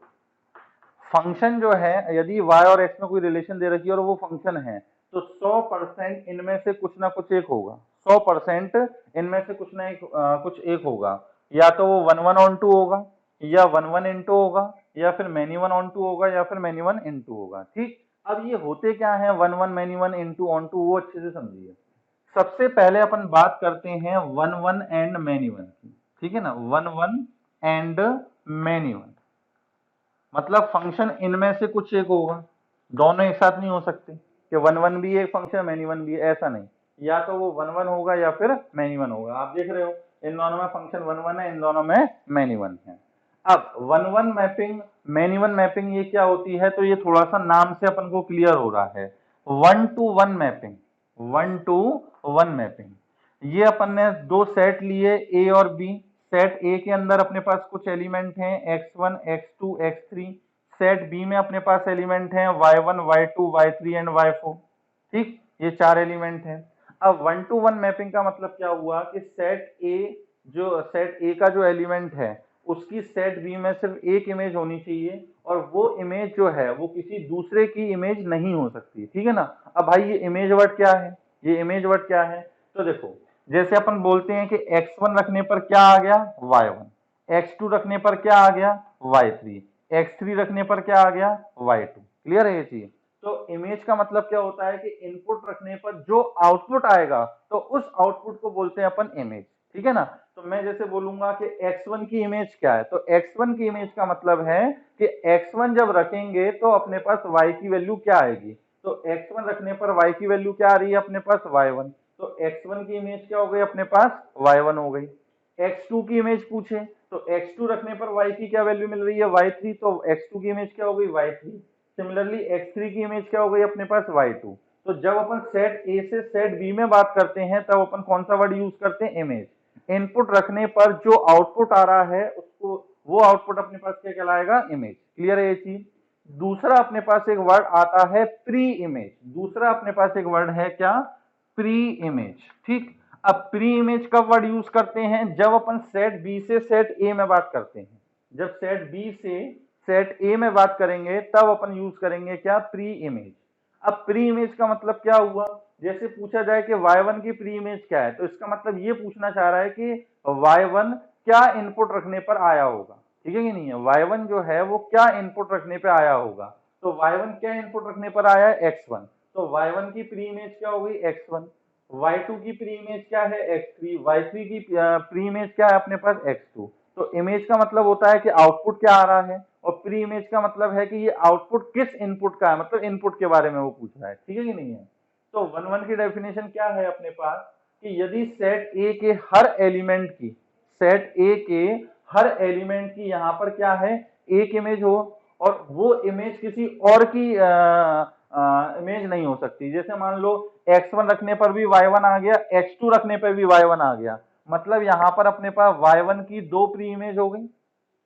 फंक्शन जो है यदि y और x में कोई रिलेशन दे रखी है और वो फंक्शन है तो 100% इनमें से कुछ ना कुछ एक होगा, 100% इनमें से कुछ ना कुछ एक होगा। या तो वो 1 1 on 2 होगा, या 1 1 into होगा, या फिर मैनी 1 on 2 होगा, या फिर मैनी 1 into होगा, ठीक। अब ये होते क्या है 1 1 मैनी 1 into on 2, वो अच्छे से समझिए। सबसे पहले अपन बात करते हैं one one and many one की, ठीक है ना। One one and many one मतलब फंक्शन इनमें से कुछ एक होगा, दोनों एक साथ नहीं हो सकते कि वन वन भी एक फंक्शन मैनी वन भी, ऐसा नहीं। या तो वो वन वन होगा या फिर मैनी वन होगा। आप देख रहे हो इन दोनों में फंक्शन वन वन है, इन दोनों में मैनी वन है। अब one one mapping many one mapping ये क्या होती है, तो ये थोड़ा सा नाम से अपन को क्लियर हो रहा है। One two one mapping, one two one mapping, ये अपन ने दो सेट लिए ए और बी। सेट ए के अंदर अपने पास कुछ एलिमेंट हैं x1 x2 x3। Set B में अपने पास एलिमेंट हैं y1 y2 y3 and y4। ठीक, ये चार एलिमेंट हैं। अब वन टू वन मैपिंग का मतलब क्या हुआ कि सेट ए का जो एलिमेंट है उसकी सेट बी में सिर्फ एक इमेज होनी चाहिए, और वो इमेज जो है वो किसी दूसरे की इमेज नहीं हो सकती, ठीक है ना। अब भाई ये इमेज वर्ड क्या है, ये इमेज वर्ड क्या है, तो देखो जैसे अपन बोलते हैं कि x1 रखने पर क्या आ गया y1, x2 रखने पर क्या आ गया y3, x3 रखने पर क्या आ गया y2। क्लियर है ये चीज। तो इमेज का मतलब क्या होता है कि इनपुट रखने पर जो आउटपुट आएगा तो उस आउटपुट को बोलते हैं अपन इमेज, ठीक है ना। तो मैं जैसे बोलूंगा कि x1 की इमेज क्या है, तो x1 की इमेज का मतलब है कि x1 जब रखेंगे तो अपने पास y की वैल्यू क्या आएगी, तो x1 रखने पर y की वैल्यू क्या आ रही है अपने पास y1, तो x1 की इमेज क्या हो गई अपने पास y1 हो गई। x2 की इमेज पूछे तो x2 रखने पर y की क्या वैल्यू मिल रही है y3, तो x2 की इमेज क्या हो गई y3। सिमिलरली x3 की इमेज क्या हो गई अपने पास y2। तो जब अपन सेट ए से सेट बी में बात करते हैं तब अपन कौन सा वर्ड यूज करते हैं, इमेज। इनपुट रखने पर जो आउटपुट आ रहा है उसको, वो आउटपुट अपने पास क्या कहलाएगा, इमेज। क्लियर है ये चीज। दूसरा अपने पास एक वर्ड आता है प्री इमेज, दूसरा अपने पास एक वर्ड है क्या, प्री इमेज। ठीक, अब प्री इमेज कब वर्ड यूज करते हैं, जब अपन सेट बी से सेट ए में बात करते हैं। जब सेट बी से सेट ए में बात करेंगे तब अपन यूज करेंगे क्या, प्री इमेज। अब प्री इमेज का मतलब क्या हुआ, जैसे पूछा जाए कि y1 की प्री इमेज क्या है, तो इसका मतलब ये पूछना चाह रहा है कि y1 क्या इनपुट रखने पर आया होगा, ठीक है कि नहीं है। y1 जो है वो क्या इनपुट रखने पर आया होगा, तो y1 क्या इनपुट रखने पर आया है x1, तो y1 की प्री इमेज क्या हो गई x1। y2 की प्री इमेज क्या है x3, y3 की प्री इमेज क्या है अपने पास x2। तो इमेज का मतलब होता है कि आउटपुट क्या आ रहा है, और प्री इमेज का मतलब है कि ये आउटपुट किस इनपुट का है, मतलब इनपुट के बारे में वो पूछ रहा है, ठीक है कि नहीं है। तो वन वन की डेफिनेशन क्या है अपने पास, कि यदि सेट ए के हर एलिमेंट की, सेट ए के हर एलिमेंट की यहाँ पर क्या है, एक इमेज हो, और वो इमेज किसी और की इमेज नहीं हो सकती। जैसे मान लो x1 रखने पर भी y1 आ गया, x2 रखने पर भी y1 आ गया, मतलब यहाँ पर अपने पास y1 की दो प्री इमेज हो गई,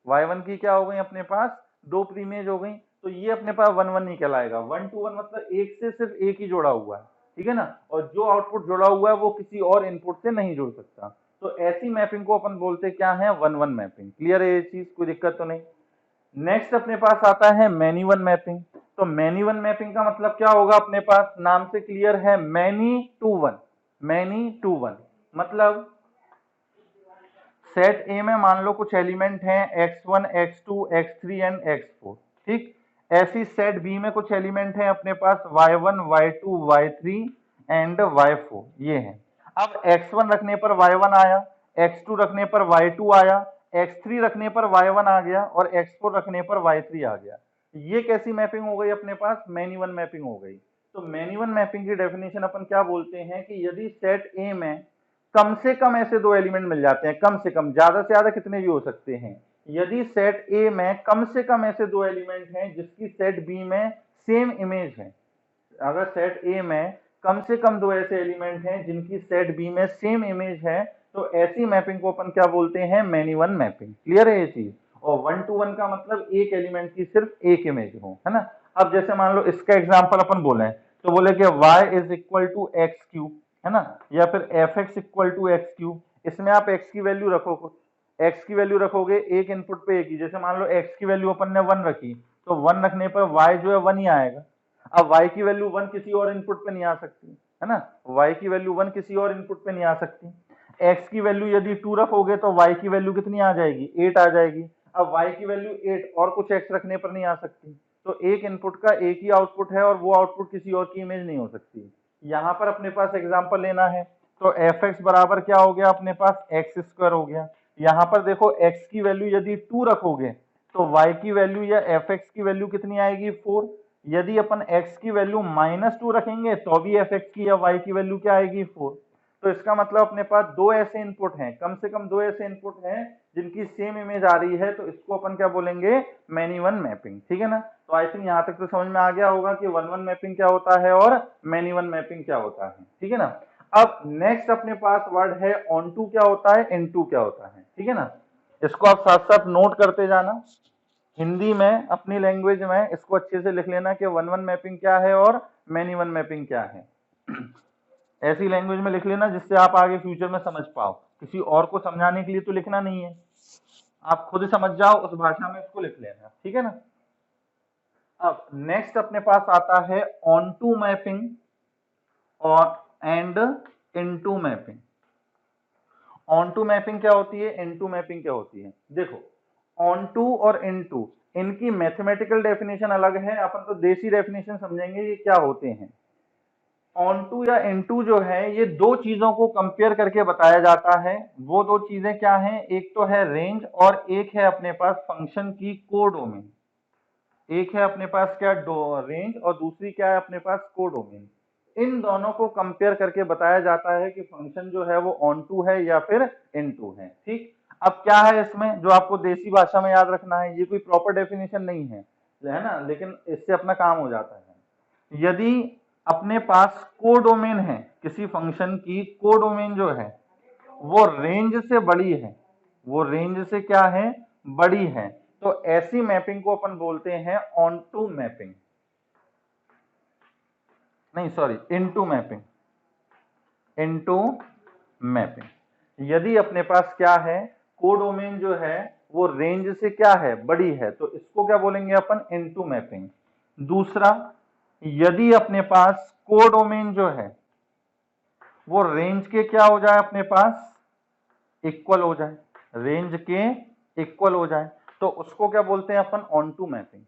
y1 की क्या हो गई अपने पास दो प्री इमेज हो गई। तो ये अपने पास वन वन नहीं कहलाएगा। वन टू वन मतलब एक से सिर्फ एक ही जुड़ा हुआ है, ठीक है ना, और जो आउटपुट जुड़ा हुआ है वो किसी और इनपुट से नहीं जुड़ सकता। तो ऐसी मैपिंग को अपन बोलते क्या है, वन वन मैपिंग। क्लियर है ये चीज, कोई दिक्कत तो नहीं। नेक्स्ट अपने पास आता है मैनी वन मैपिंग। तो मैनी वन मैपिंग का मतलब क्या होगा अपने पास, नाम से क्लियर है, many to one. Many to one मतलब सेट ए में मान लो कुछ एलिमेंट हैं x1 x2 x3 and x4। ठीक, ऐसी सेट बी में कुछ एलिमेंट हैं अपने पास y1 y2 y3 and y4, ये हैं। अब x1 रखने पर y1 आया, x2 रखने पर y2 आया, x3 रखने पर y1 आ गया, और x4 रखने पर y3 आ गया। ये कैसी मैपिंग हो गई अपने पास, मैनी वन मैपिंग हो गई। तो मैनी वन मैपिंग की डेफिनेशन अपन क्या बोलते हैं कि यदि सेट ए में कम से कम ऐसे दो एलिमेंट मिल जाते हैं, कम से कम, ज्यादा से ज्यादा कितने भी हो सकते हैं, यदि सेट ए में कम से कम ऐसे दो एलिमेंट हैं जिसकी सेट बी में सेम इमेज है, अगर सेट ए में कम से कम दो ऐसे एलिमेंट हैं जिनकी सेट बी में सेम इमेज है, तो ऐसी मैपिंग को अपन क्या बोलते हैं, मैनी वन मैपिंग। क्लियर है ये चीज। और वन टू वन का मतलब एक एलिमेंट की सिर्फ एक इमेज हो, है ना। अब जैसे मान लो इसका एग्जांपल अपन बोले तो बोले कि y is equal to x cube, है ना, या फिर f x equal to x cube. इसमें आप x की वैल्यू रखो, कुछ x की वैल्यू रखोगे एक इनपुट पे एक ही। जैसे मान लो x की वैल्यू अपन ने 1 रखी, तो 1 रखने पर y जो है 1 ही आएगा। अब y की वैल्यू 1 किसी और इनपुट पे नहीं आ सकती, है ना, y की वैल्यू 1 किसी और इनपुट पे नहीं आ सकती। x की वैल्यू यदि 2 रखोगे तो y की वैल्यू कितनी आ जाएगी, 8 आ जाएगी। अब y की वैल्यू 8 और कुछ x रखने पर नहीं आ सकती। तो एक इनपुट का एक ही आउटपुट है और वो आउटपुट किसी और की इमेज नहीं हो सकती। यहां पर अपने पास एग्जांपल लेना है, तो एफ एक्स बराबर क्या हो गया अपने पास एक्स स्क्वायर हो गया। यहाँ पर देखो एक्स की वैल्यू यदि 2 रखोगे तो y की वैल्यू या एफ एक्स की वैल्यू कितनी आएगी 4। यदि अपन x की वैल्यू -2 रखेंगे तो भी एफ एक्स की या y की वैल्यू क्या आएगी 4। तो इसका मतलब अपने पास दो ऐसे इनपुट हैं, कम से कम दो ऐसे इनपुट हैं जिनकी सेम इमेज आ रही है, तो इसको अपन क्या बोलेंगे मैनी वन मैपिंग। ठीक है ना। तो आई थिंक यहाँ तक तो समझ में आ गया होगा कि वन वन मैपिंग क्या होता है और मैनी वन मैपिंग क्या होता है। ठीक है ना। अब नेक्स्ट अपने पास वर्ड है ऑन टू क्या होता है, इन टू क्या होता है। ठीक है ना। इसको आप साथ साथ नोट करते जाना। हिंदी में अपनी लैंग्वेज में इसको अच्छे से लिख लेना कि वन वन मैपिंग क्या है और मैनी वन मैपिंग क्या है। ऐसी लैंग्वेज में लिख लेना जिससे आप आगे फ्यूचर में समझ पाओ, किसी और को समझाने के लिए तो लिखना नहीं है, आप खुद समझ जाओ उस भाषा में इसको लिख लेना। ठीक है ना। अब नेक्स्ट अपने पास आता है ऑन टू मैपिंग और and into mapping. Onto mapping क्या होती है, इनटू मैपिंग क्या होती है। देखो ऑन टू और इनटू इनकी मैथमेटिकल डेफिनेशन अलग है, अपन तो देसी डेफिनेशन समझेंगे ये क्या होते हैं। ऑन टू या इनटू जो है ये दो चीजों को कंपेयर करके बताया जाता है। वो दो चीजें क्या हैं, एक तो है रेंज और एक है अपने पास फंक्शन की कोडोमेन। एक है अपने पास क्या रेंज और दूसरी क्या है अपने पास कोडोमेन। इन दोनों को कंपेयर करके बताया जाता है कि फंक्शन जो है वो ऑन टू है या फिर इन टू है। ठीक। अब क्या है इसमें जो आपको देसी भाषा में याद रखना है, ये कोई प्रॉपर डेफिनेशन नहीं है ना, लेकिन इससे अपना काम हो जाता है। यदि अपने पास कोडोमेन है किसी फंक्शन की, कोडोमेन जो है वो रेंज से बड़ी है, वो रेंज से क्या है बड़ी है, तो ऐसी मैपिंग को अपन बोलते हैं ऑन टू मैपिंग, नहीं sorry into mapping. Into mapping यदि अपने पास क्या है कोडोमेन जो है वो रेंज से क्या है बड़ी है, तो इसको क्या बोलेंगे अपन इनटू मैपिंग। दूसरा, यदि अपने पास कोडोमेन जो है वो रेंज के क्या हो जाए अपने पास इक्वल हो जाए, रेंज के इक्वल हो जाए, तो उसको क्या बोलते हैं अपन ऑन टू मैपिंग।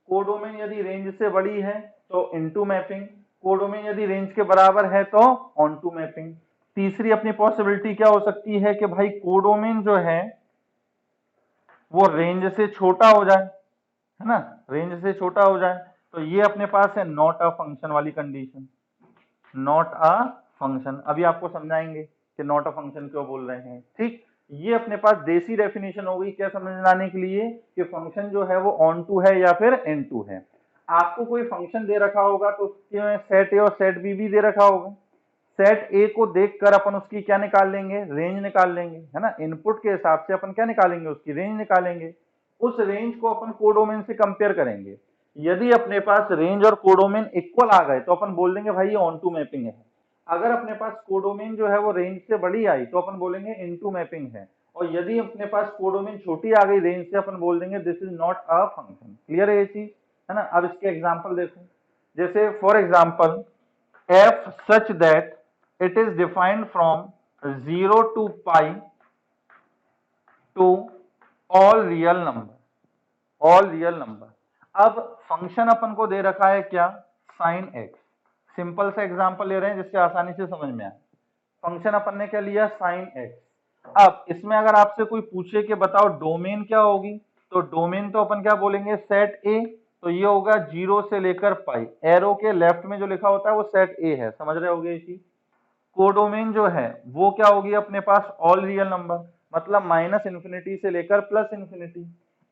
कोडोमेन यदि रेंज से बड़ी है तो इनटू मैपिंग, कोडोमेन यदि रेंज के बराबर है तो ऑन टू मैपिंग। तीसरी अपनी पॉसिबिलिटी क्या हो सकती है कि भाई कोडोमेन जो है वो रेंज से छोटा हो जाए, है ना, रेंज से छोटा हो जाए, तो ये अपने पास है नॉट अ फंक्शन वाली कंडीशन। नॉट अ फंक्शन अभी आपको समझाएंगे कि नॉट अ फंक्शन क्यों बोल रहे हैं। ठीक। ये अपने पास देसी डेफिनेशन हो गई क्या समझाने के लिए कि फंक्शन जो है वो ऑन टू है या फिर इन टू है। आपको कोई फंक्शन दे रखा होगा तो उसके सेट ए और सेट बी भी दे रखा होगा। सेट ए को देखकर अपन उसकी क्या निकाल लेंगे, रेंज निकाल लेंगे, है ना। इनपुट के हिसाब से अपन क्या निकालेंगे, उसकी रेंज निकालेंगे। उस रेंज को अपन कोडोमेन से कंपेयर करेंगे। यदि अपने पास रेंज और कोडोमेन इक्वल आ गए तो अपन बोल देंगे भाई ये ऑन टू मैपिंग है। अगर अपने पास कोडोमेन जो है वो रेंज से बड़ी आई तो अपन बोलेंगे इनटू मैपिंग है। और यदि अपने पास कोडोमेन छोटी आ गई रेंज से, अपन बोल देंगे this is not a function. Clear है ये चीज, है ना। अब इसके एग्जांपल देखो, जैसे for example f such that it is defined from 0 to pi to all real number, all real number। अब फंक्शन अपन को दे रखा है क्या, साइन एक्स। सिंपल सा एग्जांपल ले रहे हैं जिससे आसानी से समझ में आए। फंक्शन अपन ने क्या लिया, साइन एक्स। अब इसमें अगर आपसे कोई पूछे कि बताओ डोमेन क्या होगी, तो डोमेन तो अपन क्या बोलेंगे सेट ए, तो ये होगा 0 से लेकर पाई। एरो के लेफ्ट में जो लिखा होता है वो सेट ए है, समझ रहे होगे इसी। कोडोमेन जो है वो क्या होगी अपने पास ऑल रियल नंबर, मतलब -∞ से लेकर +∞।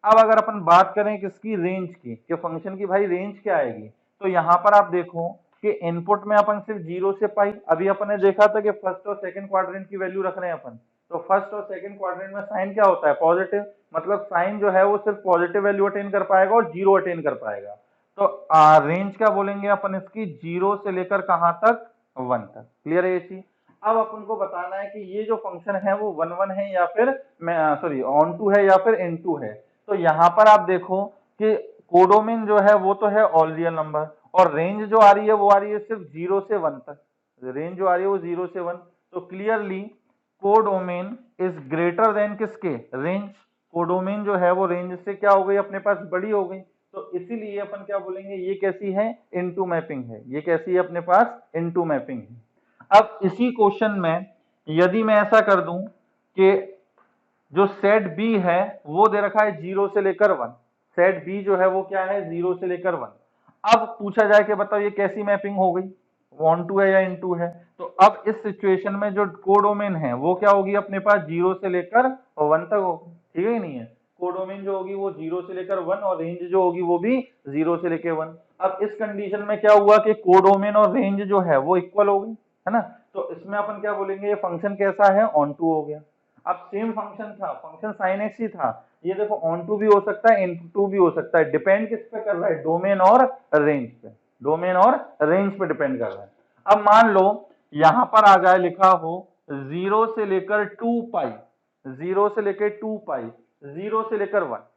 अब अगर अपन बात करें किसकी, रेंज की, कि फंक्शन की भाई रेंज क्या आएगी, तो यहाँ पर आप देखो कि इनपुट में अपन सिर्फ 0 से पाई, अभी अपन ने देखा था कि फर्स्ट और सेकंड क्वाड्रेंट की वैल्यू रख रहे हैं अपन, तो फर्स्ट और सेकंड क्वाड्रेंट में साइन क्या होता है, पॉजिटिव, मतलब साइन जो है वो सिर्फ पॉजिटिव वैल्यू अटेन कर पाएगा और 0 अटेन कर पाएगा। तो रेंज क्या बोलेंगे अपन इसकी, 0 से लेकर कहां तक, 1 तक। क्लियर है ये चीज। अब अपन को बताना है कि ये जो फंक्शन है वो 1 1 है या फिर सॉरी ऑन टू है या फिर इन टू है। तो यहाँ पर आप देखो कि कोडोमेन जो है वो तो है ऑल रियल नंबर, और रेंज जो आ रही है वो आ रही है सिर्फ 0 से 1 तक। रेंज जो आ रही है वो 0 से 1, तो clearly codomain is greater than किसके, रेंज। कोडोमेन जो है वो रेंज से क्या हो गई अपने पास, बड़ी हो गई। तो इसीलिए अपन क्या बोलेंगे, ये कैसी है, इनटू मैपिंग है। ये कैसी है अपने पास, इनटू मैपिंग है। अब इसी क्वेश्चन में यदि मैं ऐसा कर दूं कि जो सेट बी है वो दे रखा है 0 से लेकर 1, सेट बी जो है वो क्या है 0 से लेकर 1। अब पूछा जाए कि बताओ ये कैसी मैपिंग हो गई, ऑन टू है या इन टू है। तो अब इस सिचुएशन में जो कोडोमेन है वो क्या होगी अपने पास 0 से लेकर 1 तक होगी, ठीक है नहीं है। कोडोमेन जो होगी वो 0 से लेकर 1 और रेंज जो होगी वो भी 0 से लेकर 1। अब इस कंडीशन में क्या हुआ कि कोडोमेन और रेंज जो है वो इक्वल हो गई, है ना। तो इसमें अपन क्या बोलेंगे, ये फंक्शन कैसा है, ऑन टू हो गया। अब सेम फंक्शन था, फंक्शन साइन एक्स ही था, ये देखो ऑन टू भी हो सकता है, इन टू भी हो सकता है, डिपेंड किस पे कर रहा है, डोमेन और रेंज पे, डोमेन और रेंज पे डिपेंड कर रहा है। अब मान लो यहां पर आ जाए लिखा हो 0 से लेकर 2 पाई, 0 से लेकर 2 पाई, 0 से लेकर 1,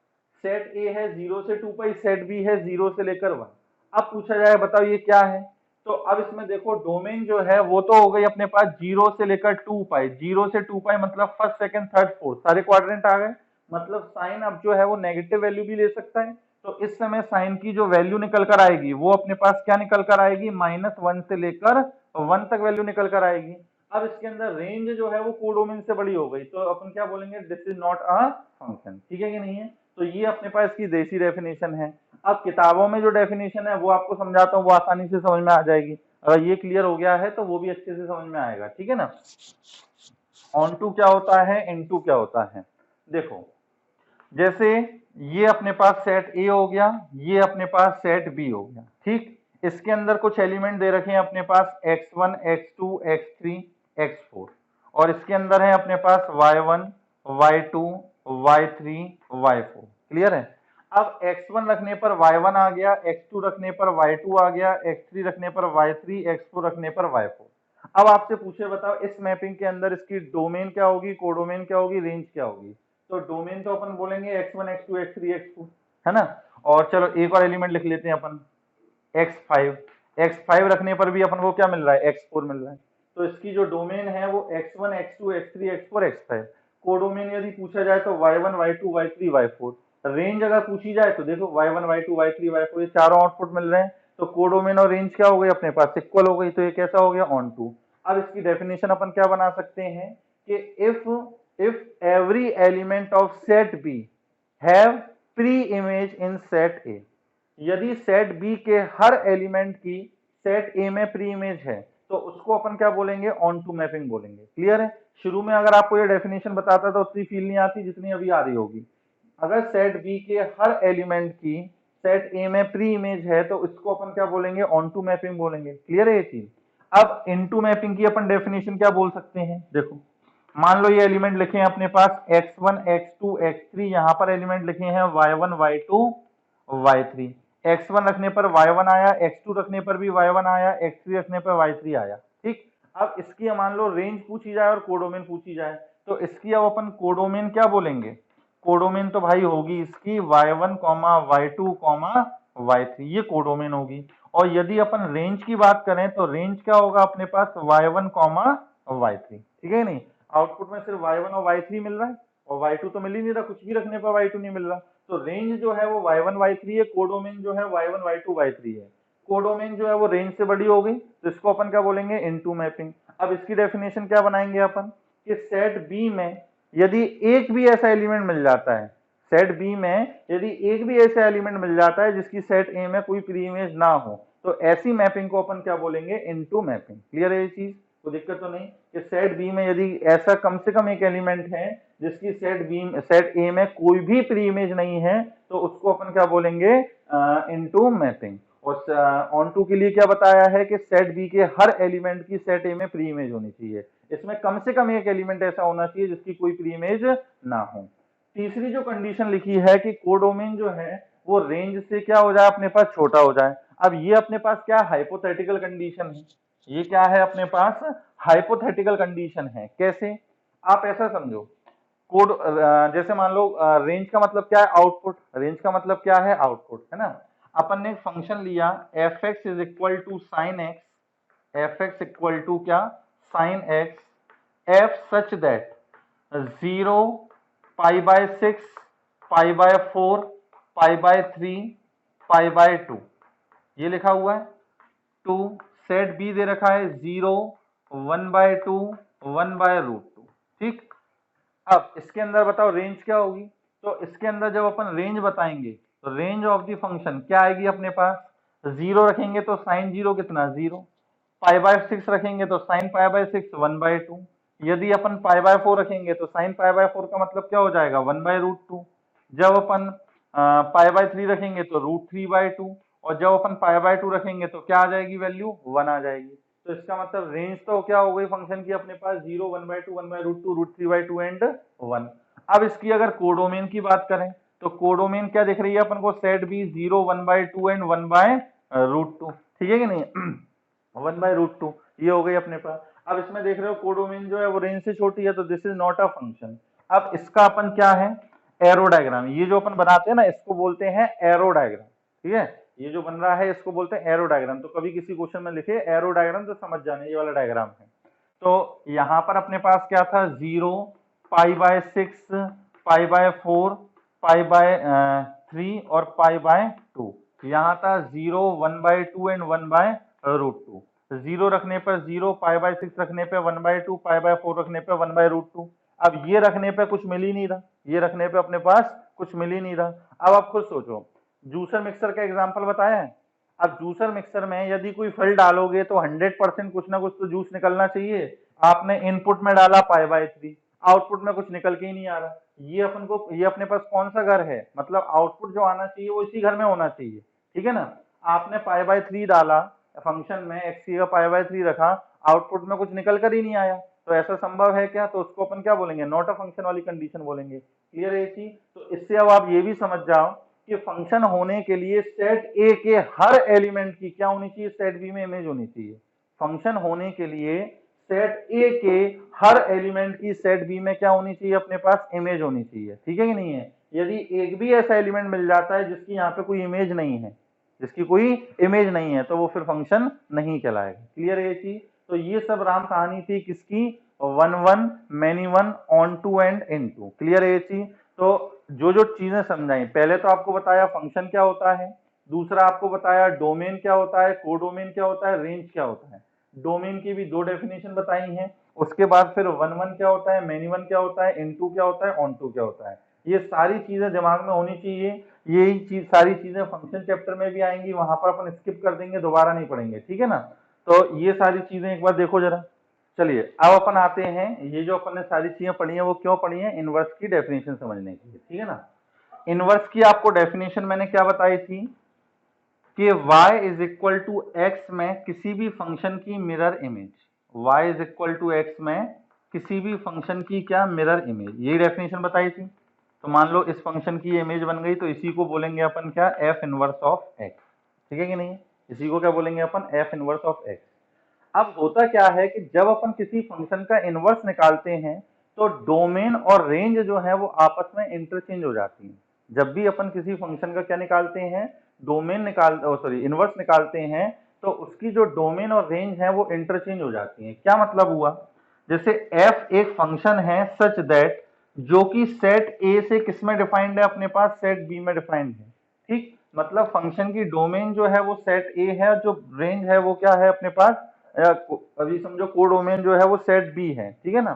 सेट ए है 0 से 2 पाई, सेट बी है 0 से लेकर 1। अब पूछा जाए बताओ ये क्या है, तो अब इसमें देखो डोमेन जो है वो तो हो गई अपने पास 0 से लेकर 2 पाई, 0 से 2 पाई मतलब फर्स्ट सेकंड थर्ड फोर्थ सारे क्वाड्रेंट आ गए। मतलब साइन अब जो है वो नेगेटिव वैल्यू भी ले सकता है। तो इस समय साइन की जो वैल्यू निकल कर आएगी वो अपने पास क्या निकल कर आएगी, -1 से लेकर 1 तक वैल्यू निकल कर आएगी। अब इसके अंदर रेंज जो है वो कोडोमेन से बड़ी हो गई, तो अपन क्या बोलेंगे, this is not a function, ठीक है कि नहीं है। तो ये अपने पास इसकी देसी डेफिनेशन है। अब किताबों में जो डेफिनेशन है वो आपको समझाता हूँ, वो आसानी से समझ में आ जाएगी। अगर ये क्लियर हो गया है तो वो भी अच्छे से समझ में आएगा, ठीक है ना। ऑन टू क्या होता है, इन टू क्या होता है, देखो जैसे ये अपने पास सेट ए हो गया, ये अपने पास सेट बी हो गया, ठीक। इसके अंदर कुछ एलिमेंट दे रखे हैं अपने पास x1 x2 x3 x4, और इसके अंदर है अपने पास y1 y2 y3 y4, clear है। अब x1 रखने पर y1 आ गया, x2 रखने पर y2 आ गया, x3 रखने पर y3, x4 रखने पर y4। अब आपसे पूछे बताओ इस मैपिंग के अंदर इसकी डोमेन क्या होगी, कोडोमेन क्या होगी, रेंज क्या होगी। तो डोमेन तो अपन बोलेंगे x1 x2 x3 x4, है ना। और चलो एक और एलिमेंट लिख लेते हैं अपन x5, x5 रखने पर भी अपन को क्या मिल रहा है, x4 मिल रहा है। तो इसकी जो डोमेन है वो x1 x2 x3 x4 x5। Codomain यदि पूछा जाए तो y1 y2 y3 y4। Range अगर पूछी जाए तो देखो y1 y2 y3 y4 ये चारों आउटपुट मिल रहे हैं, तो कोडोमेन और रेंज क्या हो गई अपने पास, इक्वल हो गई, तो ये कैसा हो गया, ऑन टू। अब इसकी डेफिनेशन अपन क्या बना सकते हैं कि if every element of set B have pre image in set A, यदि सेट बी के हर एलिमेंट की सेट ए में प्री इमेज है तो उसको अपन क्या बोलेंगे, ऑन टू मैपिंग बोलेंगे, क्लियर है। शुरू में अगर आपको ये डेफिनेशन बताता तो उतनी फील नहीं आती जितनी अभी आ रही होगी। अगर सेट बी के हर एलिमेंट की सेट ए में प्री इमेज है तो इसको अपन क्या बोलेंगे, ऑन टू मैपिंग बोलेंगे, क्लियर है ये चीज। अब इनटू मैपिंग की अपन डेफिनेशन क्या बोल सकते हैं, देखो मान लो ये एलिमेंट लिखे हैं अपने पास x1 x2 x3, यहां पर एलिमेंट लिखे हैं y1 y2 y3। x1 रखने पर y1 आया, x2 रखने पर भी y1 आया, x3 रखने पर y3 आया, ठीक। अब इसकी मान लो रेंज पूछी जाए और कोडोमेन पूछी जाए तो इसकी अब अपन कोडोमेन क्या बोलेंगे, कोडोमेन तो भाई होगी इसकी y1 y2 y3, ये कोडोमेन होगी। और यदि अपन रेंज की बात करें तो रेंज क्या होगा अपने पास y1 y3, ठीक है नहीं। आउटपुट में सिर्फ y1 और y3 मिल रहा है और y2 तो मिल ही नहीं रहा, कुछ भी रखने पर y2 नहीं मिल रहा। तो रेंज जो है वो y1 y3 है, कोडोमेन जो है y1 y2 y3 है। कोडोमेन जो है वो रेंज से बड़ी हो गई तो इसको अपन क्या बोलेंगे, इनटू मैपिंग। अब इसकी डेफिनेशन क्या बनाएंगे अपन कि सेट बी में यदि एक भी ऐसा एलिमेंट मिल जाता है, सेट बी में यदि एक भी ऐसा एलिमेंट मिल जाता है जिसकी सेट ए में कोई प्री इमेज ना हो तो ऐसी मैपिंग को अपन क्या बोलेंगे, इनटू मैपिंग, क्लियर है ये चीज, कोई दिक्कत तो नहीं। कि सेट बी में यदि ऐसा कम से कम एक एलिमेंट है जिसकी सेट ए में कोई भी प्री इमेज नहीं है तो उसको अपन क्या बोलेंगे, इनटू मैपिंग। और ऑन टू के लिए क्या बताया है कि सेट बी के हर एलिमेंट की सेट ए में प्री इमेज होनी चाहिए, इसमें कम से कम एक एलिमेंट ऐसा होना चाहिए जिसकी कोई प्री इमेज ना हो। तीसरी जो कंडीशन लिखी है कि कोडोमेन जो है वो रेंज से क्या हो जाए, अपने पास छोटा हो जाए। अब ये अपने पास क्या हाइपोथेटिकल कंडीशन है, ये क्या है अपने पास, हाइपोथेटिकल कंडीशन है। कैसे, आप ऐसा समझो कोड, जैसे मान लो रेंज का मतलब क्या है, आउटपुट, रेंज का मतलब क्या है, आउटपुट, है ना। अपन ने एक फंक्शन लिया F x is equal to sine X, F x equal to क्या, sine X, F such that 0 π/6 π/4 π/3 π/2, ये लिखा हुआ है। 2 सेट बी दे रखा है 0 1/2 1/√2। ठीक, अब इसके अंदर बताओ रेंज क्या होगी। तो इसके अंदर जब अपन रेंज बताएंगे तो रेंज ऑफ द फंक्शन क्या आएगी अपने पास, 0 रखेंगे तो साइन 0 कितना 0, π/6 रखेंगे तो साइन π/6 1/2, यदि अपन π/4 रखेंगे तो साइन π/4 का मतलब क्या हो जाएगा 1/√2, जब अपन π/3 रखेंगे तो √3/2, और जब अपन π/2 रखेंगे तो क्या आ जाएगी वैल्यू 1 आ जाएगी। तो इसका मतलब रेंज तो क्या हो गई फंक्शन की अपने पास 0, 1/2, 1/√2, √3/2 एंड 1। अब इसकी अगर कोडोमेन की बात करें तो कोडोमेन क्या दिख रही है अपन को, सेट बी 0, 1/2 एंड 1/√2, ठीक है कि नहीं 1/√2 ये हो गई अपने पास। अब इसमें देख रहे हो कोडोमेन जो है वो रेंज से छोटी है, तो this is not a function. अब इसका अपन क्या है, एरो डायग्राम, ये जो अपन बनाते हैं ना इसको बोलते हैं एरो डायग्राम, ठीक है, ये जो बन रहा है इसको बोलते हैं एरो डायग्राम। तो कभी किसी क्वेश्चन में लिखे एरो डायग्राम तो समझ जाने ये वाला डायग्राम है। तो यहाँ पर अपने पास क्या था 0, π/6, π/4, π/3 और π/2, यहाँ था 0, 1/2 एंड 1/√2, 0 रखने पर 0, π/6 रखने पे 1/2, π/4 रखने पे 1/√2। अब ये रखने पे कुछ मिल ही नहीं रहा, ये रखने पे अपने पास कुछ मिल ही नहीं रहा। अब आप खुद सोचो, जूसर मिक्सर का एग्जांपल बताया है। अब जूसर मिक्सर में यदि कोई फल डालोगे तो 100% कुछ ना कुछ तो जूस निकलना चाहिए। आपने इनपुट में डाला π/3, आउटपुट में कुछ निकल के ही नहीं आ रहा। ये अपन को, ये अपने पास कौन सा घर है, मतलब आउटपुट जो आना चाहिए वो इसी घर में होना चाहिए, ठीक है ना। आपने π/3 डाला फंक्शन में, xc का π/3 रखा, आउटपुट में कुछ निकल कर ही नहीं आया, तो ऐसा संभव है क्या, तो उसको अपन क्या बोलेंगे, नॉट अ फंक्शन वाली कंडीशन बोलेंगे। क्लियर है ये चीज। तो इससे अब आप ये भी समझ जाओ कि फंक्शन होने के लिए सेट ए के हर एलिमेंट की क्या होनी चाहिए, सेट बी में इमेज होनी चाहिए। फंक्शन होने के लिए सेट ए के हर एलिमेंट की सेट बी में क्या होनी चाहिए, अपने पास इमेज होनी चाहिए, ठीक है कि नहीं है। यदि एक भी ऐसा एलिमेंट मिल जाता है जिसकी यहाँ पे कोई इमेज नहीं है, जिसकी कोई इमेज नहीं है, तो वो फिर फंक्शन नहीं कहलाएगा। क्लियर है ये चीज। तो ये सब राम कहानी थी किसकी, 1 1 many 1 onto and into. Clear है ये चीज। तो जो जो चीजें समझाई, पहले तो आपको बताया फंक्शन क्या होता है, दूसरा आपको बताया डोमेन क्या होता है, कोडोमेन क्या होता है, रेंज क्या होता है। डोमेन की भी 2 डेफिनेशन बताई हैं। उसके बाद फिर 1 1 क्या होता है, मैनी 1 क्या होता है, इनटू क्या होता है, ऑन टू क्या होता है। ये सारी चीजें दिमाग में होनी चाहिए। यही चीज, सारी चीजें फंक्शन चैप्टर में भी आएंगी, वहां पर अपन स्किप कर देंगे, दोबारा नहीं पढ़ेंगे, ठीक है ना। तो ये सारी चीजें एक बार देखो जरा। चलिए अब अपन आते हैं, ये जो अपन ने सारी चीजें पढ़ी हैं वो क्यों पढ़ी हैं, इनवर्स की डेफिनेशन समझने के लिए, ठीक है ना। इनवर्स की आपको डेफिनेशन मैंने क्या बताई थी कि y is equal to x में किसी भी फंक्शन की mirror image, y is equal to x में किसी भी फंक्शन की क्या मिरर इमेज, यही डेफिनेशन बताई थी। तो मान लो इस फंक्शन की इमेज बन गई, तो इसी को बोलेंगे अपन क्या, f इनवर्स ऑफ x, ठीक है कि नहीं, इसी को क्या बोलेंगे अपन, f इनवर्स ऑफ x। अब होता क्या है कि जब अपन किसी फंक्शन का इनवर्स निकालते हैं तो डोमेन और रेंज जो है वो आपस में इंटरचेंज हो जाती हैं। जब भी अपन किसी फंक्शन का क्या निकालते हैं, डोमेन इनवर्स निकालते हैं, तो उसकी जो डोमेन और रेंज है वो इंटरचेंज हो जाती हैं। क्या मतलब हुआ, जैसे f एक फंक्शन है सच दैट, जो कि सेट a से किस में डिफाइंड है, अपने पास सेट b में डिफाइंड है। ठीक, मतलब फंक्शन की डोमेन जो है वो सेट a है, जो रेंज है वो क्या है अपने पास, अभी समझो कोडोमेन जो है वो सेट बी है, ठीक है ना।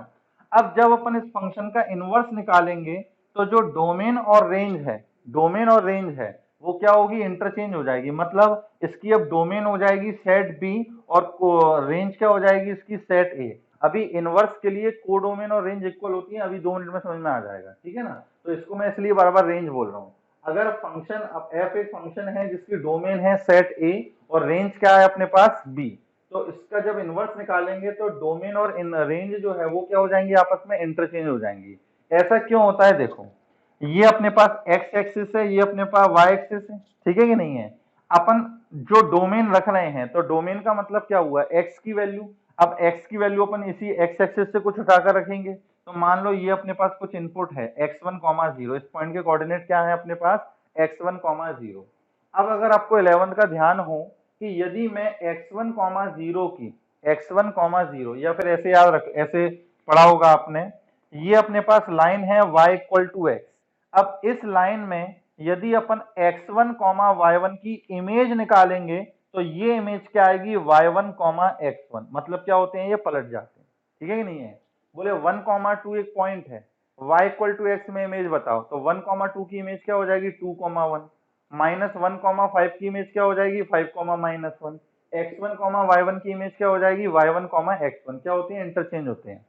अब जब अपन इस फंक्शन का इनवर्स निकालेंगे तो जो डोमेन और रेंज है, डोमेन और रेंज है वो क्या होगी, इंटरचेंज हो जाएगी। मतलब इसकी अब डोमेन हो जाएगी सेट बी और रेंज क्या हो जाएगी इसकी, सेट ए। अभी इनवर्स के लिए कोडोमेन और रेंज इक्वल होती है, अभी 2 मिनट में समझ में आ जाएगा, ठीक है ना। तो इसको मैं इसलिए बार बार रेंज बोल रहा हूँ। अगर फंक्शन, अब f एक फंक्शन है जिसकी डोमेन है सेट ए और रेंज क्या है अपने पास b, तो इसका जब इनवर्स निकालेंगे तो डोमेन और इन रेंज जो है वो क्या हो जाएंगी, आपस में इंटरचेंज हो जाएंगी। ऐसा क्यों होता है, देखो ये अपने पास x एक्सिस है, ये अपने पास y एक्सिस है, ठीक है कि नहीं है। अपन जो डोमेन रख रहे हैं, तो डोमेन का मतलब क्या हुआ, x की वैल्यू। अब x की वैल्यू अपन इसी x एक्सिस से कुछ उठाकर रखेंगे, तो मान लो ये अपने पास कुछ इनपुट है x1, 0, इस पॉइंट के कोऑर्डिनेट क्या है अपने पास, x1, 0। अब अगर आपको 11th का ध्यान हो कि यदि मैं x1, 0 की x1, 0, या फिर ऐसे याद रख, ऐसे पढ़ा होगा आपने, ये अपने पास लाइन है y इक्वल टू x। अब इस लाइन में यदि अपन x1, y1 की इमेज निकालेंगे तो ये इमेज क्या आएगी, y1, x1, मतलब क्या होते हैं, ये पलट जाते हैं, ठीक है कि नहीं है। बोले 1,2 एक पॉइंट है, y इक्वल टू एक्स में इमेज बताओ, तो 1,2 की इमेज क्या हो जाएगी 2,1, -1,5 की इमेज क्या हो जाएगी 5,-1, x1, y1 की इमेज क्या हो जाएगी y1, x1, क्या होती है इंटरचेंज होते हैं।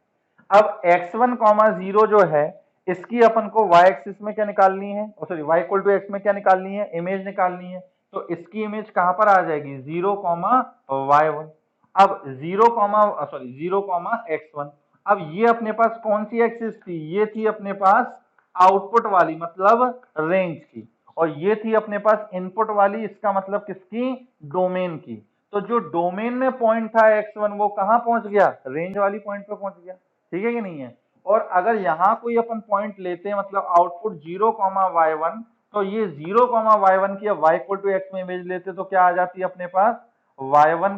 अब x1, 0 जो है इसकी अपन को y एक्सिस में क्या निकालनी है, sorry y equal to x में क्या निकालनी है, इमेज निकालनी है। तो इसकी इमेज कहां पर आ जाएगी 0, y1। अब 0, x1। अब ये अपने पास कौन सी एक्सिस थी, ये थी अपने पास आउटपुट वाली मतलब रेंज की, और ये थी अपने पास इनपुट वाली, इसका मतलब किसकी, डोमेन की। तो जो डोमेन में पॉइंट था x1 वो कहां पहुंच गया, रेंज वाली पॉइंट पे पहुंच गया, ठीक है कि नहीं है। और अगर यहां कोई अपन पॉइंट लेते हैं मतलब आउटपुट 0, y1, तो ये 0, y1 की y इक्वल टू एक्स में इमेज लेते तो क्या आ जाती है अपने पास y1,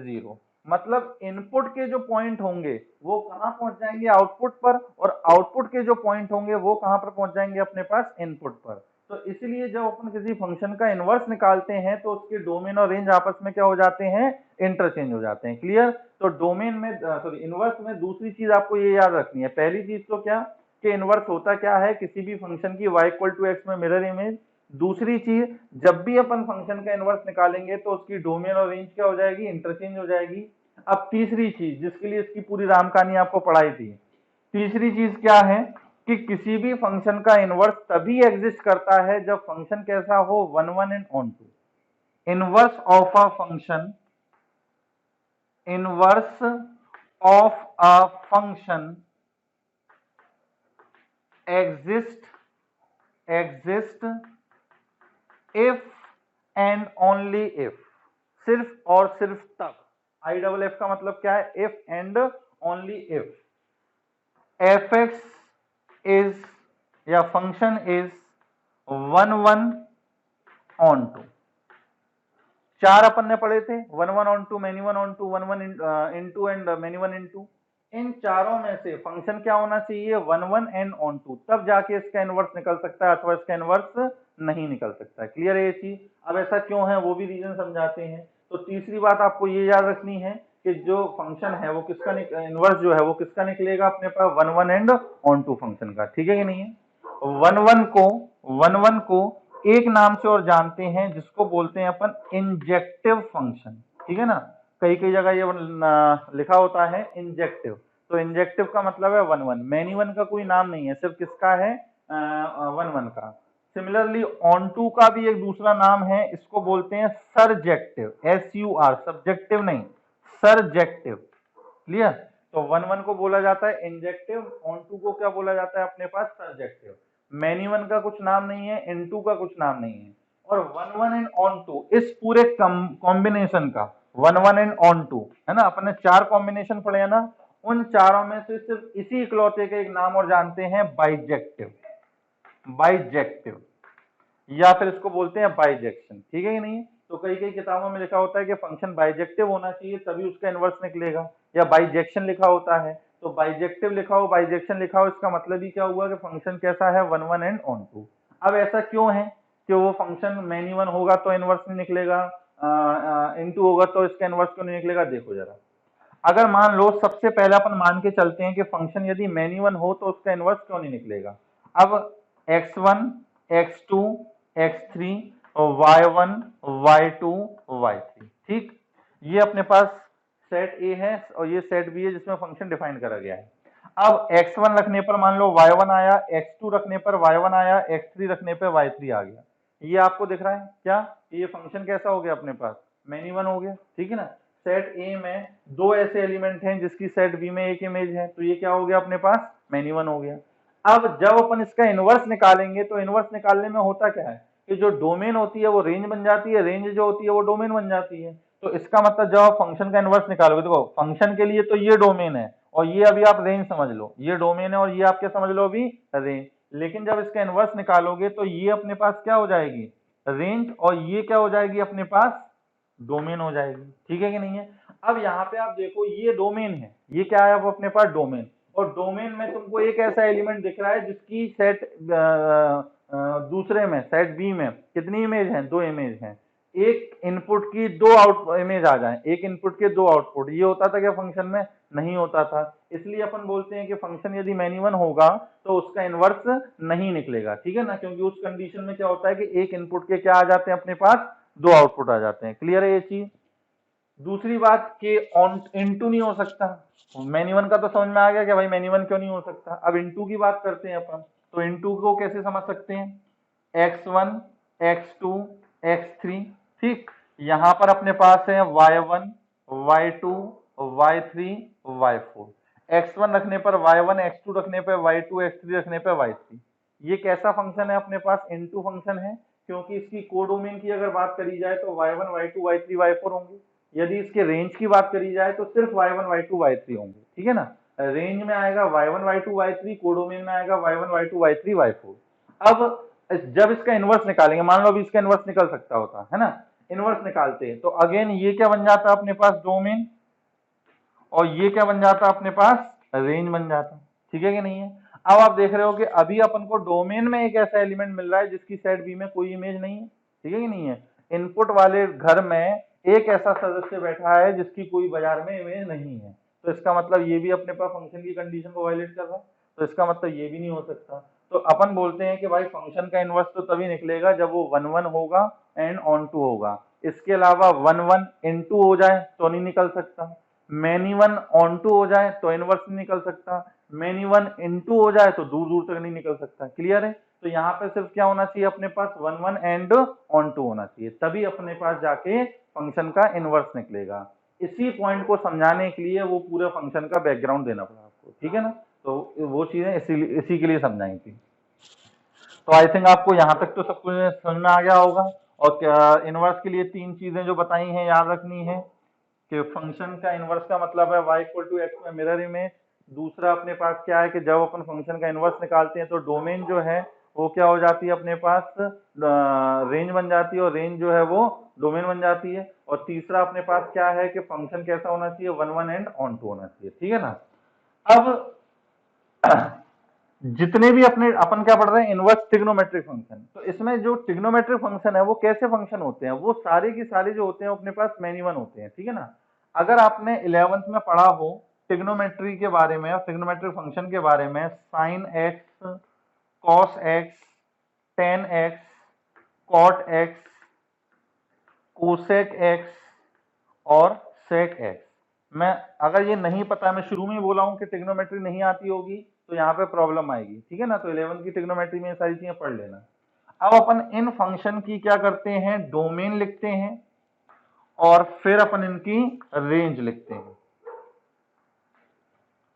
0। मतलब इनपुट के जो पॉइंट होंगे वो कहां पहुंच जाएंगे आउटपुट पर, और आउटपुट के जो पॉइंट होंगे वो कहां पर पहुंच जाएंगे अपने पास इनपुट पर। तो इसलिए जब अपन किसी फंक्शन का इनवर्स निकालते हैं तो उसके डोमेन और रेंज आपस में क्या हो जाते हैं, इंटरचेंज हो जाते हैं। क्लियर। तो डोमेन में सॉरी इनवर्स में दूसरी चीज आपको ये याद रखनी है, पहली चीज तो क्या कि इनवर्स होता क्या है, किसी भी फंक्शन की y इक्वल टू एक्स में मिरर इमेज। दूसरी चीज, जब भी अपन फंक्शन का इनवर्स निकालेंगे तो उसकी डोमेन और रेंज क्या हो जाएगी, इंटरचेंज हो जाएगी। अब तीसरी चीज जिसके लिए इसकी पूरी राम कहानी आपको पढ़ाई थी, तीसरी चीज क्या है कि किसी भी फंक्शन का इनवर्स तभी एग्जिस्ट करता है जब फंक्शन कैसा हो, 1 1 and onto. Inverse of a function, inverse of a function exist if and only if, सिर्फ और सिर्फ तब, IFF का मतलब क्या है, if and only if fx is या फंक्शन इज 1 1 ऑन टू। चार अपन ने पढ़े थे, 1 1 onto, many 1 onto, 1 1 into and many 1 into. इन चारों में से फंक्शन क्या होना चाहिए, 1 1 एंड ऑन टू, तब जाके इसका इनवर्स निकल सकता है, अथवा इसका इनवर्स नहीं निकल सकता है। क्लियर है ये चीज। अब ऐसा क्यों है वो भी रीजन समझाते हैं। तो तीसरी बात आपको ये याद रखनी है कि जो फंक्शन है वो किसका इनवर्स जो है वो किसका निकलेगा अपने पास, 1 1 एंड ऑन टू फंक्शन का, ठीक है कि नहीं है। 1 1 को एक नाम से और जानते हैं जिसको बोलते हैं अपन इंजेक्टिव फंक्शन, ठीक है ना। कई कई जगह ये लिखा होता है इंजेक्टिव, तो इंजेक्टिव का मतलब है 1 1। मैनी 1 का कोई नाम नहीं है, सिर्फ किसका है 1 1 का। सिमिलरली ऑन टू का भी एक दूसरा नाम है, इसको बोलते हैं सरजेक्टिव, SUR, सब्जेक्टिव नहीं, सरजेक्टिव। क्लियर। तो 1 1 को बोला जाता है इंजेक्टिव, ऑन टू को क्या बोला जाता है अपने पास, सरजेक्टिव। मैनी 1 का कुछ नाम नहीं है, इनटू का कुछ नाम नहीं है, और 1 1 एंड ऑन टू इस पूरे कॉम्बिनेशन का 1 1 एंड ऑन टू है ना, अपने चार कॉम्बिनेशन पढ़े हैं ना, उन चारों में से सिर्फ इसी इकलौते के एक नाम और जानते हैं, बाइजेक्टिव। बाइजेक्टिव या फिर इसको बोलते हैं बाइजेक्शन, ठीक है कि नहीं। तो कई कई किताबों में लिखा होता है कि फंक्शन बाइजेक्टिव होना चाहिए तभी उसका इनवर्स निकलेगा, या बाइजेक्शन लिखा होता है। तो बाइजेक्टिव लिखा हो, बाइजेक्शन लिखा हो, इसका मतलब ही क्या हुआ कि फंक्शन कैसा है, 1 1 एंड ऑन टू। अब ऐसा क्यों है कि वो फंक्शन मैनी 1 होगा तो इनवर्स नहीं निकलेगा, इनटू होगा तो इसका इनवर्स क्यों नहीं निकलेगा, देखो जरा। अगर मान लो सबसे पहले अपन मान के चलते हैं कि फंक्शन यदि मैनी 1 हो तो उसका इनवर्स क्यों नहीं निकलेगा। अब x1 x2 x3 y1 y2 y3, ठीक। ये अपने पास सेट A है और ये सेट B है जिसमें फंक्शन डिफाइन करा गया है। अब x1 रखने पर मान लो y1 आया, x2 रखने पर y1 आया, x3 रखने पर y3 आ गया। ये आपको दिख रहा है क्या, ये फंक्शन कैसा हो गया अपने पास, मैनी 1 हो गया, ठीक है ना। सेट A में दो ऐसे एलिमेंट हैं जिसकी सेट B में एक इमेज है, तो ये क्या हो गया अपने पास, मैनी 1 हो गया। अब जब अपन इसका इनवर्स निकालेंगे तो इनवर्स निकालने में होता क्या है कि जो डोमेन होती है वो रेंज बन जाती है, रेंज जो होती है वो डोमेन बन जाती है। तो इसका मतलब जब आप फंक्शन का इनवर्स निकालोगे, देखो फंक्शन के लिए तो ये डोमेन है और ये अभी आप रेंज समझ लो, ये डोमेन है और ये आप क्या समझ लो अभी, रेंज। लेकिन जब इसका इनवर्स निकालोगे तो ये अपने पास क्या हो जाएगी, रेंज, और ये क्या हो जाएगी अपने पास, डोमेन हो जाएगी, ठीक है कि नहीं है। अब यहाँ पे आप देखो ये डोमेन है, ये क्या है अब अपने पास, डोमेन। और डोमेन में तुमको एक ऐसा एलिमेंट दिख रहा है जिसकी सेट दूसरे में सेट बी में कितनी इमेज है, दो इमेज है। एक इनपुट की दो आउट इमेज आ जाए, एक इनपुट के दो आउटपुट, ये होता था क्या फंक्शन में? नहीं होता था। इसलिए अपन बोलते हैं कि फंक्शन यदि मैनी वन होगा तो उसका इनवर्स नहीं निकलेगा, ठीक है ना, क्योंकि उस कंडीशन में क्या होता है कि एक इनपुट के क्या आ जाते हैं अपने पास, दो आउटपुट आ जाते हैं। क्लियर है ये चीज? दूसरी बात कि ऑन इनटू नहीं हो सकता। मैनी वन का तो समझ में आ गया कि भाई मैनी वन क्यों नहीं हो सकता। अब इनटू की बात करते हैं अपन, तो इनटू को कैसे समझ सकते हैं? x1 x2 x3, ठीक। यहां पर अपने पास है y1 y2 y3 y4। x1 रखने पर y1, x2 रखने पर y2, x3 रखने पर y3। ये कैसा फंक्शन है अपने पास? इनटू फंक्शन है, क्योंकि इसकी कोडोमेन की अगर बात करी जाए तो y1 y2 y3 y4 होंगे। यदि इसके रेंज की बात करी जाए तो सिर्फ y1 y2 y3 होंगे, ठीक है ना। रेंज में आएगा y1 y2 y3, कोडोमेन में आएगा y1 y2 y3 y4। अब जब इसका इनवर्स निकालेंगे, मान लो अभी इसका इनवर्स निकल सकता होता है ना, इनवर्स निकालते हैं तो अगेन ये क्या बन जाता है अपने पास? डोमेन। और ये क्या बन जाता अपने पास? रेंज बन जाता, ठीक है कि नहीं है? अब आप देख रहे हो कि अभी अपन को डोमेन में एक ऐसा एलिमेंट मिल रहा है जिसकी सेट बी में कोई इमेज नहीं है, ठीक है कि नहीं है? इनपुट वाले घर में एक ऐसा सदस्य बैठा है जिसकी कोई बाजार में इमेज नहीं है, तो इसका मतलब ये भी अपने पास फंक्शन की कंडीशन को वायलेट कर रहा है, तो इसका मतलब ये भी नहीं हो सकता। तो अपन बोलते हैं कि भाई फंक्शन का इनवर्स तो तभी निकलेगा जब वो 1 1 होगा एंड ऑन टू होगा। इसके अलावा 1 1 इनटू हो जाए तो नहीं निकल सकता, मैनी वन ऑन टू हो जाए तो इनवर्स नहीं निकल सकता, मैनी वन इनटू हो जाए तो दूर दूर तक नहीं निकल सकता। क्लियर है? तो यहाँ पे सिर्फ क्या होना चाहिए अपने पास? 1 1 एंड ऑन टू होना चाहिए, तभी अपने पास जाके फंक्शन का इनवर्स निकलेगा। इसी पॉइंट को समझाने के लिए वो पूरे फंक्शन का बैकग्राउंड देना पड़ा आपको, ठीक है ना। तो वो चीजें इसी के लिए समझाई थी। तो आई थिंक आपको यहाँ तक तो सब कुछ समझ में आ गया होगा। और क्या इनवर्स के लिए तीन चीजें जो बताई हैं याद रखनी है कि फंक्शन का इनवर्स का मतलब है y इक्वल टू एक्स में मिरर इमेज। दूसरा अपने पास क्या है कि जब अपन फंक्शन का इनवर्स निकालते हैं तो डोमेन जो है वो क्या हो जाती है अपने पास? रेंज बन जाती है, और रेंज जो है वो डोमेन बन जाती है। और तीसरा अपने पास क्या है कि फंक्शन कैसा होना चाहिए? 1 1 एंड ऑन टू होना चाहिए, ठीक है ना। अब जितने भी अपने अपन क्या पढ़ रहे हैं? Inverse trigonometric function. तो इसमें जो ट्रिग्नोमेट्रिक फंक्शन है वो कैसे फंक्शन होते हैं? वो सारे के सारे जो होते हैं अपने पास मैनी वन होते हैं, ठीक है ना। अगर आपने 11th में पढ़ा हो ट्रिग्नोमेट्री के बारे में, ट्रिग्नोमेट्रिक फंक्शन के बारे में, sine x, cos x, tan x, cot x, cosec x और सेक एक्स। मैं अगर ये नहीं पता, मैं शुरू में ही बोला हूं कि ट्रिग्नोमेट्री नहीं आती होगी तो यहाँ पे प्रॉब्लम आएगी, ठीक है ना। तो 11th की ट्रिग्नोमेट्री में ये सारी चीजें पढ़ लेना। अब अपन इन फंक्शन की क्या करते हैं? डोमेन लिखते हैं और फिर अपन इनकी रेंज लिखते हैं,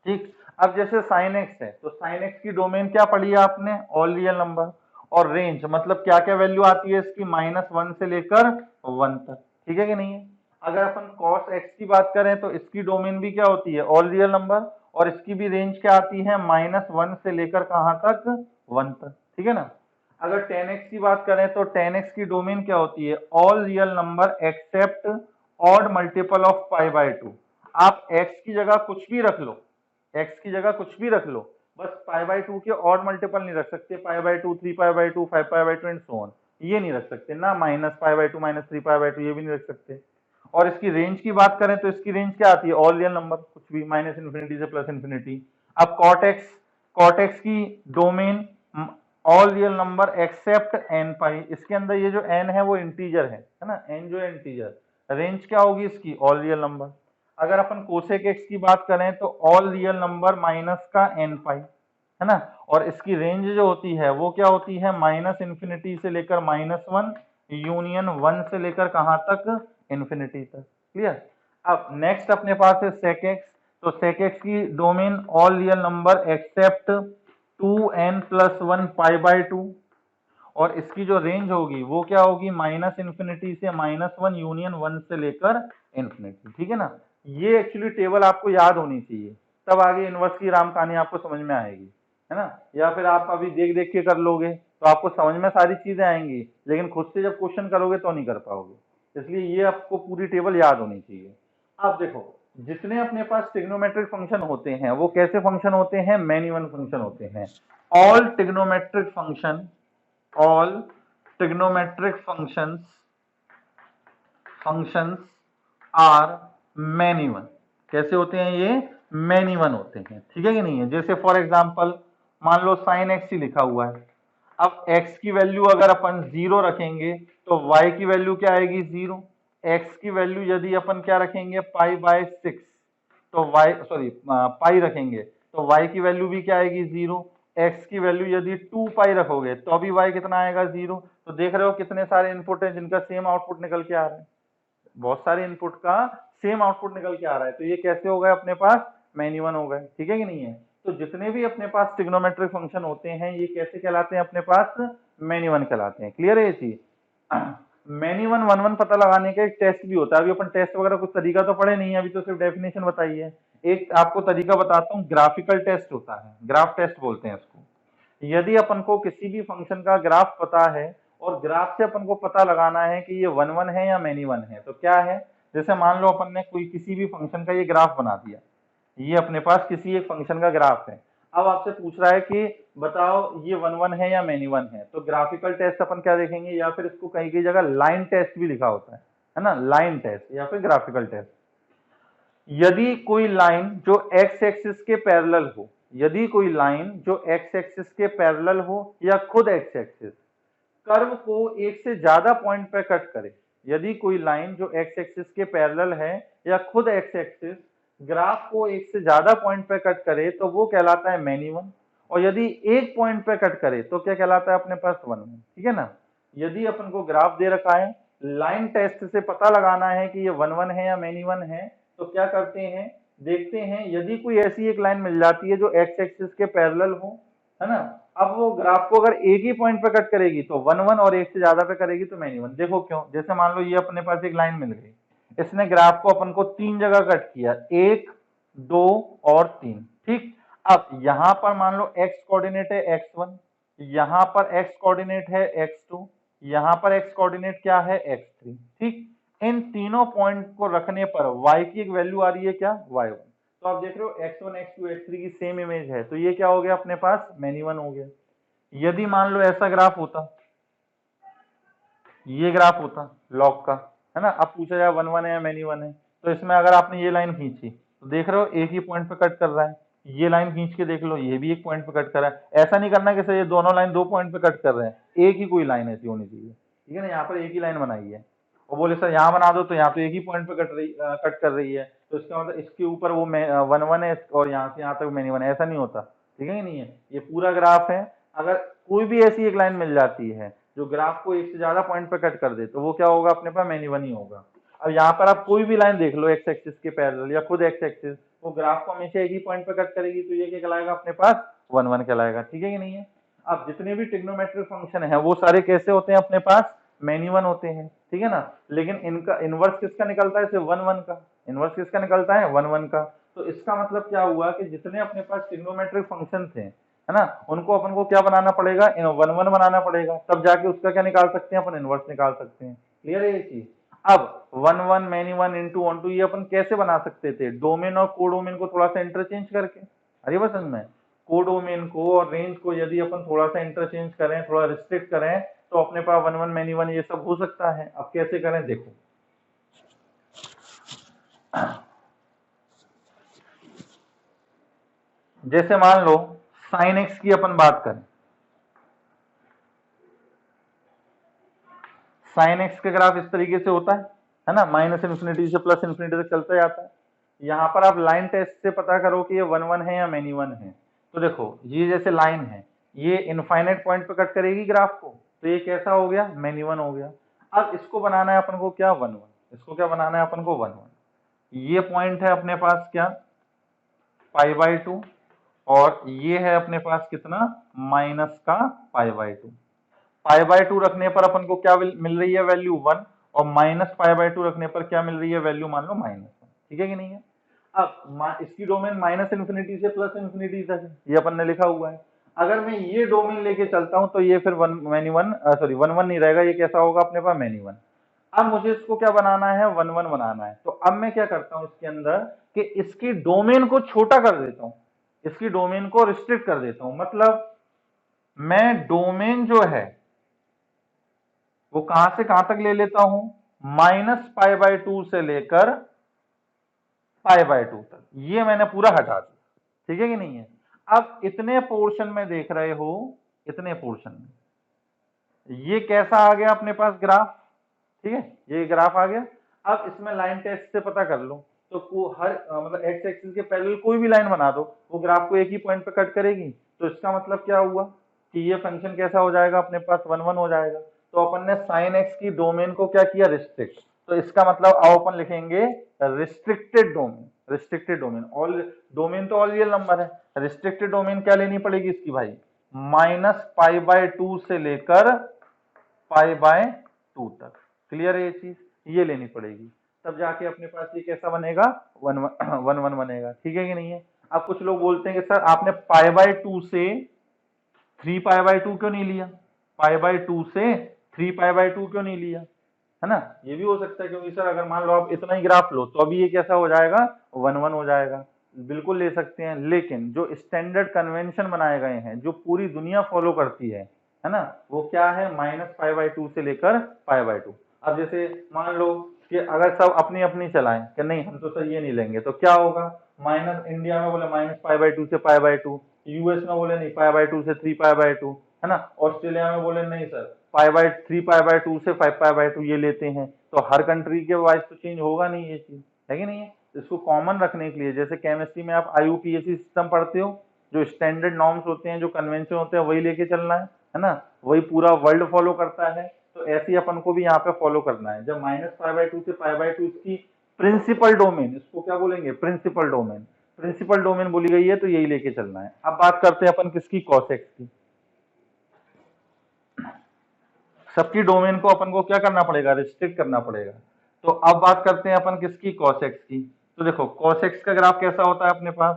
ठीक। अब जैसे साइन एक्स है तो साइन एक्स की डोमेन क्या पढ़ी है आपने? All real number. और रेंज मतलब क्या क्या वैल्यू आती है इसकी? -1 से लेकर 1 तक, ठीक है कि नहीं है। अगर अपन cos x की बात करें तो इसकी डोमेन भी क्या होती है? All real number. और इसकी भी रेंज क्या आती है? -1 से लेकर कहां तक? 1 तक, ठीक है ना। अगर 10x की बात करें तो 10x की डोमेन क्या होती है? All real number except odd multiple of π/2। आप x की जगह कुछ भी रख लो, x की जगह कुछ भी रख लो, बस π/2 के ऑड मल्टीपल नहीं रख सकते। π/2, 3π/2, 5π/2 एंड सो ऑन, ये नहीं रख सकते ना। -π/2, -3π/2 ये भी नहीं रख सकते। और इसकी रेंज की बात करें तो इसकी रेंज क्या आती है? ऑल रियल नंबर कुछ भी, -∞ से +∞। अब cot x की domain all real number accept n π। इसके अंदर ये जो n है वो इंटीजर है ना, n जो है इंटीजर। रेंज क्या होगी इसकी? All real number. अगर अपन कोसेक एक्स की बात करें तो ऑल रियल नंबर माइनस का n π, है ना। और इसकी रेंज जो होती है वो क्या होती है? -∞ से लेकर -1 यूनियन 1 से लेकर कहां तक? इन्फिनिटी तक। क्लियर? अब नेक्स्ट अपने पास है सेक एक्स। तो सेक एक्स की domain all real number accept 2n+1 π/2। और इसकी जो रेंज होगी वो क्या होगी? -∞ से -1 यूनियन 1 से लेकर इन्फिनिटी, ठीक है ना। ये एक्चुअली टेबल आपको याद होनी चाहिए, तब आगे इनवर्स की राम कहानी आपको समझ में आएगी, है ना। या फिर आप अभी देख देख के कर लोगे तो आपको समझ में सारी चीजें आएंगी, लेकिन खुद से जब क्वेश्चन करोगे तो नहीं कर पाओगे। इसलिए ये आपको पूरी टेबल याद होनी चाहिए। अब देखो, जितने अपने पास ट्रिग्नोमेट्रिक फंक्शन होते हैं वो कैसे फंक्शन होते हैं? मैनी वन फंक्शन होते हैं। All trigonometric function, all trigonometric functions functions are many one. कैसे होते हैं ये? मैनी वन होते हैं, ठीक है कि नहीं है? जैसे फॉर एग्जांपल मान लो साइन एक्स ही लिखा हुआ है। अब x की वैल्यू अगर अपन 0 रखेंगे तो y की वैल्यू क्या आएगी? 0। x की वैल्यू यदि अपन क्या रखेंगे? पाई बाय 6, तो y पाई रखेंगे तो y की वैल्यू भी क्या आएगी? 0। x की वैल्यू यदि 2 पाई रखोगे तो अभी y कितना आएगा? 0। तो देख रहे हो कितने सारे इनपुट है जिनका सेम आउटपुट निकल के आ रहा है। बहुत सारे इनपुट का सेम आउटपुट निकल के आ रहा है, तो ये कैसे हो गए अपने पास? मैनी वन हो गए, ठीक है कि नहीं है? तो जितने भी अपने पास ट्रिग्नोमेट्रिक फंक्शन होते हैं ये कैसे कहलाते हैं अपने पास? मैनी वन कहलाते हैं। क्लियर है ये चीज? मैनी वन वन पता लगाने का एक टेस्ट भी होता है। अभी अपन टेस्ट वगैरह कुछ तरीका तो पढ़े नहीं है, अभी तो सिर्फ डेफिनेशन बताई है। एक आपको तरीका बताता हूँ, ग्राफिकल टेस्ट होता है, ग्राफ टेस्ट बोलते हैं इसको। यदि अपन को किसी भी फंक्शन का ग्राफ पता है और ग्राफ से अपन को पता लगाना है कि ये वन वन है या मैनी वन है, तो क्या है? जैसे मान लो अपन ने कोई किसी भी फंक्शन का ये ग्राफ बना दिया, ये अपने पास किसी एक फंक्शन का ग्राफ है। अब आपसे पूछ रहा है कि बताओ ये वन वन है या मैनी वन है, तो ग्राफिकल टेस्ट अपन क्या देखेंगे, या फिर इसको कहीं कहीं जगह लाइन टेस्ट भी लिखा होता है ना, लाइन टेस्ट या फिर ग्राफिकल टेस्ट। यदि कोई लाइन जो एक्स एक्सिस के पैरेलल हो, यदि कोई लाइन जो एक्स एक्सिस के पैरेलल हो या खुद एक्स एक्सिस कर्व को एक से ज्यादा पॉइंट पर कट करे, यदि कोई लाइन जो एक्स एक्सिस के पैरेलल है या खुद एक्स एक्सिस ग्राफ को एक से ज्यादा पॉइंट पे कट करे तो वो कहलाता है मैनी वन, और यदि एक पॉइंट पे कट करे तो क्या कहलाता है अपने पास? वन वन, ठीक है ना? यदि अपन को ग्राफ दे रखा है, लाइन टेस्ट से पता लगाना है कि ये वन वन है या मैनी वन है, तो क्या करते हैं, देखते हैं यदि कोई ऐसी एक लाइन मिल जाती है जो एक्स एक्सिस के पैरेलल हो, है ना? अब वो ग्राफ को अगर एक ही पॉइंट पे कट करेगी तो वन वन, और एक से ज्यादा पे करेगी तो मैनी वन। देखो क्यों? जैसे मान लो ये अपने पास एक लाइन मिल गई, इसने ग्राफ को अपन को 3 जगह कट किया, 1, 2 और 3, ठीक? अब यहां पर मान लो x कोऑर्डिनेट है x1, यहां पर x कोऑर्डिनेट है x2, यहां पर x कोऑर्डिनेट क्या है? x3, ठीक? इन तीनों पॉइंट को रखने पर y की एक वैल्यू आ रही है क्या? y1। तो आप देख रहे हो x1 x2 x3 की सेम इमेज है, तो ये क्या हो गया अपने पास? मैनी वन हो गया। यदि मान लो ऐसा ग्राफ होता, ये ग्राफ होता लॉग का, है ना? अब पूछा जाए वन वन है या मैनी वन है, तो इसमें अगर आपने ये लाइन खींची तो देख रहे हो एक ही पॉइंट पे कट कर रहा है, ये लाइन खींच के देख लो ये भी एक पॉइंट पे कट कर रहा है। ऐसा नहीं करना कि सर ये दोनों लाइन 2 पॉइंट पे कट कर रहे हैं, एक ही कोई लाइन ऐसी होनी चाहिए, ठीक है ना? यहाँ पर एक ही लाइन बनाई है और बोले सर यहाँ बना दो, तो यहाँ तो एक ही पॉइंट पे कट कर रही है, तो इसका मतलब इसके ऊपर वो वन वन है और यहाँ से यहाँ तक मैनी वन है, ऐसा नहीं होता, ठीक है कि नहीं है? ये पूरा ग्राफ है, अगर कोई भी ऐसी एक लाइन मिल जाती है जो ग्राफ को एक से ज्यादा पॉइंट पे कट कर दे तो वो क्या होगा अपने पास? मैनी वन ही होगा। अब यहाँ पर आप कोई भी लाइन देख लो एक्स एक्सिस के पैरेलल या खुद एक्स एक्सिस, वो ग्राफ को हमेशा एक ही पॉइंट पे कट करेगी, तो ये क्या कहलाएगा अपने पास? वन वन कहलाएगा, ठीक है कि नहीं है? अब जितने भी ट्रिग्नोमेट्रिक फंक्शन है वो सारे कैसे होते हैं अपने पास? मैनी वन होते हैं, ठीक है ना? लेकिन इनका इनवर्स किसका निकलता है? सिर्फ वन वन का। इनवर्स किसका निकलता है? वन वन का। तो इसका मतलब क्या हुआ कि जितने अपने पास ट्रिग्नोमेट्रिक फंक्शन थे, है ना, उनको अपन को क्या बनाना पड़ेगा? वन वन बनाना पड़ेगा, तब जाके उसका क्या निकाल सकते हैं अपन? इनवर्स निकाल सकते हैं। क्लियर है ये चीज? अब one one many one into one two ये अपन कैसे बना सकते थे? डोमेन और कोडोमेन को थोड़ा सा इंटरचेंज करके। अरे बस में कोडोमेन को और रेंज को यदि अपन थोड़ा सा इंटरचेंज करें, थोड़ा रिस्ट्रिक्ट करें, तो अपने पास वन वन मैनी वन ये सब हो सकता है। अब कैसे करें देखो, जैसे मान लो साइन एक्स की अपन बात करें, साइन एक्स का ग्राफ इस तरीके से होता है ना, माइनस इन्फिनिटी से प्लस इन्फिनिटी तक चलता जाता है। यहाँ पर आप लाइन टेस्ट से पता करो कि ये वन वन है या मैनी वन है। तो देखो ये जैसे लाइन है, ये इनफाइनाइट पॉइंट पे कट करेगी ग्राफ को, तो ये कैसा हो गया? मैनी वन हो गया। अब इसको बनाना है अपन को क्या? One one. इसको क्या बनाना है अपन को? One one. ये पॉइंट है अपने पास क्या? पाई बाई टू, और ये है अपने पास कितना? माइनस का pi by two. Pi by 2 रखने पर अपन को क्या मिल रही है? वैल्यू 1, और माइनस पाई बाय 2 रखने पर क्या मिल रही है? वैल्यू मान लो -1, ठीक है कि नहीं है? अब इसकी डोमेन माइनस इन्फिनिटी से प्लस इन्फिनिटी तक है, ये अपन ने लिखा हुआ है। अगर मैं ये डोमेन लेके चलता हूं तो ये फिर वन वन नहीं रहेगा, ये कैसा होगा अपने पास? Many one. अब मुझे इसको क्या बनाना है? वन वन बनाना है। तो अब मैं क्या करता हूं इसके अंदर कि इसकी डोमेन को छोटा कर देता हूं, इसकी डोमेन को रिस्ट्रिक्ट कर देता हूं। मतलब मैं डोमेन जो है वो कहां से कहां तक ले लेता हूं? -π/2 से लेकर π/2 तक, ये मैंने पूरा हटा दिया, ठीक है कि नहीं है। अब इतने पोर्शन में देख रहे हो, इतने पोर्शन में ये कैसा आ गया अपने पास ग्राफ, ठीक है, ये ग्राफ आ गया। अब इसमें लाइन टेस्ट से पता कर लो, तो हर मतलब एक्स एक्सिस के पैरेलल कोई भी लाइन बना दो, वो ग्राफ को एक ही पॉइंट पे कट करेगी। तो इसका मतलब क्या हुआ कि ये फंक्शन कैसा हो जाएगा अपने पास, 1 1 हो जाएगा। तो अपन ने साइन एक्स की डोमेन को क्या किया, रिस्ट्रिक्ट। तो इसका मतलब अब अपन लिखेंगे restricted domain. Restricted domain, all domain तो ऑल रियल नंबर है, रिस्ट्रिक्टेड डोमेन क्या लेनी पड़ेगी इसकी भाई, -π/2 से लेकर π/2 तक। क्लियर है ये चीज, ये लेनी पड़ेगी, तब जाके अपने पास ये कैसा बनेगा, 1 1 बनेगा, ठीक है कि नहीं है। अब कुछ लोग बोलते हैं कि सर आपने π/2 से 3π/2 क्यों नहीं लिया, π/2 से 3π/2 क्यों नहीं लिया, है ना। ये भी हो सकता है, क्योंकि सर अगर मान लो आप इतना ही ग्राफ लो तो अभी ये कैसा हो जाएगा, 1 1 हो जाएगा। बिल्कुल ले सकते हैं, लेकिन जो स्टैंडर्ड कन्वेंशन बनाए गए हैं, जो पूरी दुनिया फॉलो करती है ना, वो क्या है, -π/2 से लेकर π/2। अब जैसे मान लो कि अगर सब अपनी अपनी चलाएं कि नहीं हम तो सर ये नहीं लेंगे, तो क्या होगा, माइनस इंडिया में बोले -π/2 से π/2, यूएस में बोले नहीं π/2 से 3π/2, है ना, ऑस्ट्रेलिया में बोले नहीं सर 3π/2 से 5π/2 ये लेते हैं। तो हर कंट्री के वाइज तो चेंज होगा नहीं, ये चीज है कि नहीं है। इसको कॉमन रखने के लिए, जैसे केमिस्ट्री में आप IUPAC सिस्टम पढ़ते हो, जो स्टैंडर्ड नॉर्म्स होते हैं, जो कन्वेंशन होते हैं, वही लेके चलना है ना, वही पूरा वर्ल्ड फॉलो करता है। तो ऐसे ही अपन को भी यहाँ पे फॉलो करना है। जब -π/2 से π/2 इसकी प्रिंसिपल डोमेन, इसको क्या बोलेंगे, प्रिंसिपल डोमेन, प्रिंसिपल डोमेन बोली गई है, तो यही लेके चलना है। अब बात करते हैं अपन किसकी, कॉसेक्स की। सबकी डोमेन को अपन को क्या करना पड़ेगा, रिस्ट्रिक्ट करना पड़ेगा। तो अब बात करते हैं अपन किसकी, कॉसेक्स की। तो देखो कॉसेक्स का ग्राफ कैसा होता है अपने पास,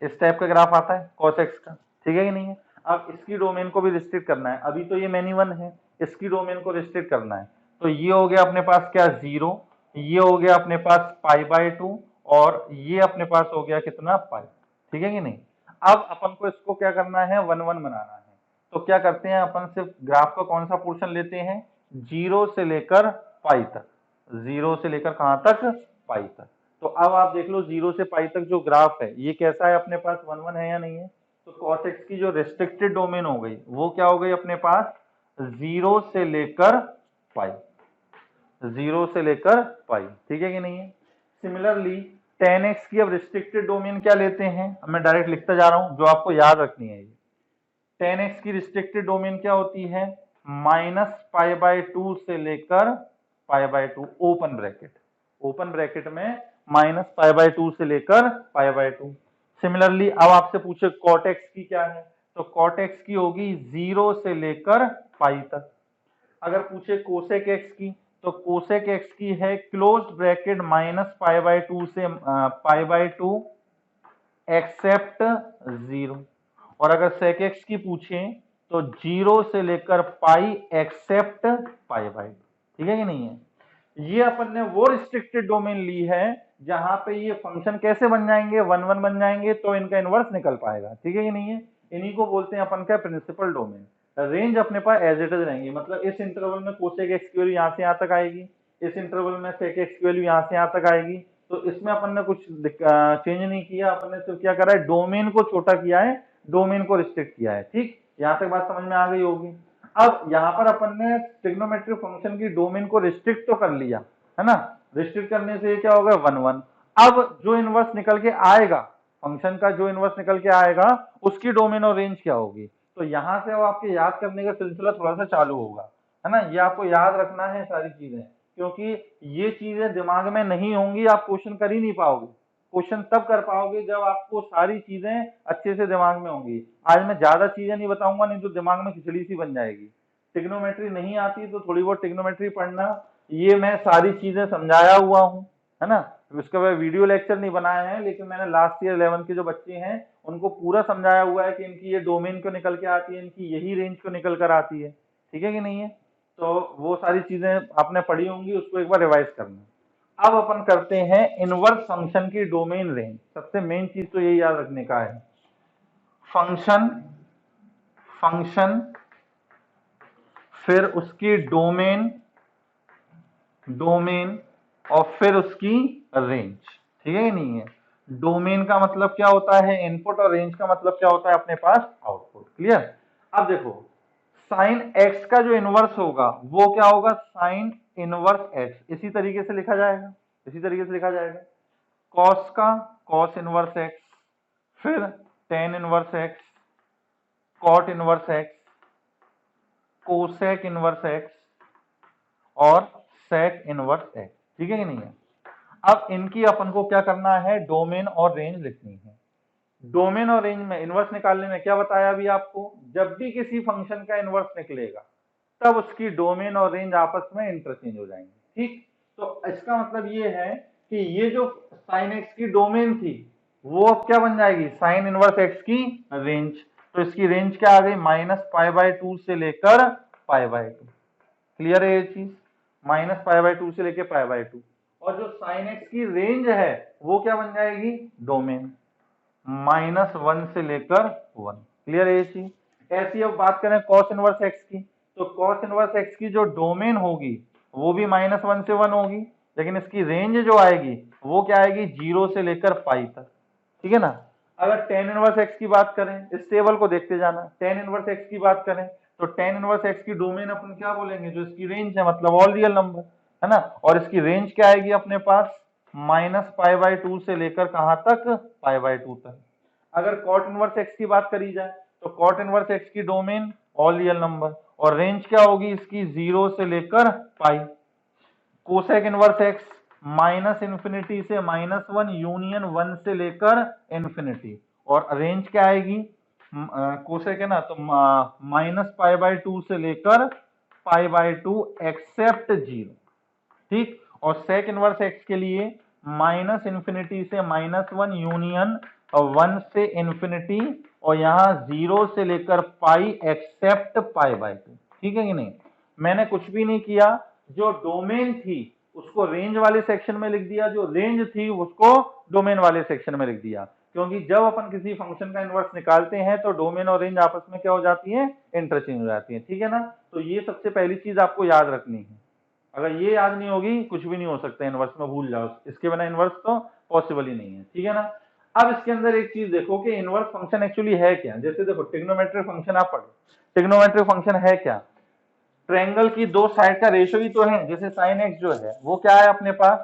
इस टाइप का ग्राफ आता है कॉसेक्स का, ठीक है कि नहीं है। अब इसकी डोमेन को भी रिस्ट्रिक्ट करना है, अभी तो ये मैनी वन है, इसकी डोमेन को रिस्ट्रिक्ट करना है। तो ये हो गया अपने पास क्या, 0, ये हो गया अपने पास π/2, और ये अपने पास हो गया कितना, पाई, ठीक है कि नहीं। अब अपन को इसको क्या करना है, 1 1 बनाना है। तो क्या करते हैं अपन, सिर्फ ग्राफ का कौन सा पोर्शन लेते हैं, 0 से लेकर पाई तक, 0 से लेकर कहां तक, पाई तक। तो अब आप देख लो 0 से पाई तक जो ग्राफ है ये कैसा है अपने पास, 1 1 है या नहीं है। तो cos x की जो रेस्ट्रिक्टेड डोमेन हो गई वो क्या हो गई अपने पास, 0 से लेकर पाई, 0 से लेकर पाई, ठीक है कि नहीं है। सिमिलरली tan x की अब रिस्ट्रिक्टेड डोमेन क्या लेते हैं, अब मैं डायरेक्ट लिखता जा रहा हूं, जो आपको याद रखनी है। ये tan x की रिस्ट्रिक्टेड डोमेन क्या होती है, -π/2 से लेकर π/2, ओपन ब्रैकेट में -π/2 से लेकर π/2। सिमिलरली अब आपसे पूछे cot x की क्या है, तो cot x की होगी 0 से लेकर पाई तक। अगर पूछे कोसेक x की, तो कोसेक x की है क्लोज्ड ब्रैकेट -π/2 से π/2 एक्सेप्ट 0। और अगर sec x की पूछे तो 0 से लेकर पाई एक्सेप्ट π/2, ठीक है कि नहीं है। ये अपन ने वो रिस्ट्रिक्टेड डोमेन ली है जहां पे ये फंक्शन कैसे बन जाएंगे, 1 1 बन जाएंगे, तो इनका इनवर्स निकल पाएगा, ठीक है कि नहीं है। इन्हीं को बोलते हैं अपन का प्रिंसिपल डोमेन। रेंज अपने पास एज इट इज रहेंगी, मतलब इस इंटरवल में कोसेक एक्स की वैल्यू यहाँ से यहाँ तक आएगी, इस इंटरवल में सेक एक्स की वैल्यू यहाँ से यहाँ तक आएगी। तो इसमें अपन ने कुछ चेंज नहीं किया, अपन ने सिर्फ क्या करा है, डोमेन को छोटा किया है, डोमेन को रिस्ट्रिक्ट किया है, ठीक। यहाँ तक बात समझ में आ गई होगी। अब यहाँ पर अपन ने ट्रिग्नोमेट्रिक फंक्शन की डोमेन को रिस्ट्रिक्ट तो कर लिया, है ना, रिस्ट्रिक्ट करने से क्या होगा, 1 1। अब जो इनवर्स निकल के आएगा, फंक्शन का जो इनवर्स निकल के आएगा उसकी डोमेन और रेंज क्या होगी। तो यहां से अब आपके याद करने का सिलसिला थोड़ा सा चालू होगा, है ना। ये आपको याद रखना है सारी चीजें, क्योंकि ये चीजें दिमाग में नहीं होंगी आप क्वेश्चन कर ही नहीं पाओगे। क्वेश्चन तब कर पाओगे जब आपको सारी चीजें अच्छे से दिमाग में होंगी। आज मैं ज्यादा चीजें नहीं बताऊंगा, नहीं तो दिमाग में खिचड़ी सी बन जाएगी। ट्रिग्नोमेट्री नहीं आती तो थोड़ी बहुत ट्रिग्नोमेट्री पढ़ना, ये मैं सारी चीजें समझाया हुआ हूँ, है ना। उसका मैं वीडियो लेक्चर नहीं बनाया है, लेकिन मैंने लास्ट ईयर 11 के जो बच्चे हैं उनको पूरा समझाया हुआ है कि इनकी ये डोमेन क्यों निकल के आती है, इनकी यही रेंज क्यों निकल कर आती है, ठीक है कि नहीं है। तो वो सारी चीजें आपने पढ़ी होंगी, उसको एक बार रिवाइज करना। अब अपन करते हैं इनवर्स फंक्शन की डोमेन रेंज। सबसे मेन चीज तो यही याद रखने का है, फंक्शन फिर उसकी डोमेन डोमेन और फिर उसकी रेंज, ठीक है कि नहीं है। डोमेन का मतलब क्या होता है इनपुट, और रेंज का मतलब क्या होता है अपने पास आउटपुट। क्लियर। अब देखो साइन एक्स का जो इनवर्स होगा वो क्या होगा, साइन इनवर्स एक्स, इसी तरीके से लिखा जाएगा, इसी तरीके से लिखा जाएगा। कॉस का कॉस इनवर्स एक्स, फिर tan inverse x, cot inverse x, cosec inverse x और सेक इनवर्स एक्स, ठीक है कि नहीं है। अब इनकी अपन को क्या करना है, डोमेन और रेंज लिखनी है। डोमेन और रेंज में इनवर्स निकालने में क्या बताया अभी आपको, जब भी किसी फंक्शन का इनवर्स निकलेगा तब उसकी डोमेन और रेंज आपस में इंटरचेंज हो जाएंगे, ठीक। तो इसका मतलब ये है कि ये जो साइन एक्स की डोमेन थी वो अब क्या बन जाएगी, साइन इनवर्स एक्स की रेंज। तो इसकी रेंज क्या आ गई, -π/2 से लेकर π/2। क्लियर है ये चीज, -π/2 से लेकर π/2। और जो साइन एक्स की रेंज है वो क्या बन जाएगी, डोमेन, -1 से लेकर 1। क्लियर है ये चीज। ऐसी अब बात करें कॉस इनवर्स एक्स की, तो कॉस इनवर्स एक्स की जो डोमेन होगी वो भी -1 से 1 होगी, लेकिन इसकी रेंज जो आएगी वो क्या आएगी, 0 से लेकर पाई तक, ठीक है ना। अगर टेन इनवर्स एक्स की बात करें, इस टेबल को देखते जाना, टेन इनवर्स एक्स की बात करें तो टेन इनवर्स एक्स की डोमेन अपन क्या बोलेंगे, जो इसकी रेंज है, मतलब ऑल रियल नंबर, है ना। और इसकी रेंज क्या आएगी अपने पास, -π/2 से लेकर कहां तक, π/2 तक। अगर कॉट इनवर्स एक्स की बात करी जाए तो कॉट इनवर्स एक्स की डोमेन ऑल रियल नंबर और रेंज क्या होगी इसकी, 0 से लेकर पाई। कोसेक इनवर्स एक्स -∞ से -1 यूनियन 1 से लेकर इन्फिनिटी, और रेंज क्या आएगी, कोसेक है ना, तो -π/2 से लेकर π/2 एक्सेप्ट 0, ठीक। और सेक इनवर्स एक्स के लिए -∞ से -1 यूनियन 1 से इन्फिनिटी, और यहाँ 0 से लेकर पाई एक्सेप्ट π/2, ठीक है कि नहीं। मैंने कुछ भी नहीं किया, जो डोमेन थी उसको रेंज वाले सेक्शन में लिख दिया, जो रेंज थी उसको डोमेन वाले सेक्शन में लिख दिया, क्योंकि जब अपन किसी फंक्शन का इनवर्स निकालते हैं तो डोमेन और रेंज आपस में क्या हो जाती है, इंटरचेंज हो जाती है, ठीक है ना। तो ये सबसे पहली चीज आपको याद रखनी है। अगर ये याद नहीं होगी कुछ भी नहीं हो सकता इनवर्स में, भूल जाओ, इसके बिना इनवर्स तो पॉसिबल ही नहीं है, ठीक है ना। अब इसके अंदर एक चीज देखो कि इनवर्स फंक्शन एक्चुअली है क्या। जैसे देखो ट्रिग्नोमेट्रिक फंक्शन आप पढ़ो, ट्रिग्नोमेट्रिक फंक्शन है क्या, ट्रायंगल की दो साइड का रेशियो ही तो है। जैसे साइन एक्स जो है वो क्या है अपने पास,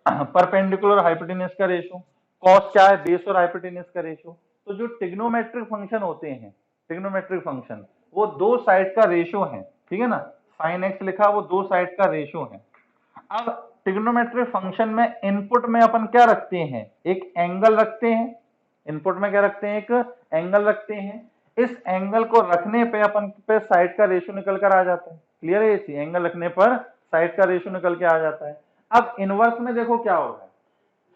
परपेंडिकुलर हाइपोटेन्यूज का रेशियो, कॉस क्या है, बेस और हाइपोटेन्यूज का रेशियो। तो जो ट्रिग्नोमेट्रिक फंक्शन होते हैं, ट्रिग्नोमेट्रिक फंक्शन वो दो साइड का रेशियो है, ठीक है ना। साइन एक्स लिखा वो दो साइड का रेशियो है। अब ट्रिग्नोमेट्रिक फंक्शन में इनपुट में अपन क्या रखते हैं, एक एंगल रखते हैं। इनपुट में क्या रखते हैं, एक एंगल रखते हैं। इस एंगल को रखने पे अपन पे साइड का रेशियो निकल कर आ जाता है। क्लियर है, इसी एंगल रखने पर साइड का रेशियो निकल के आ जाता है। अब इनवर्स में देखो क्या हो रहा है,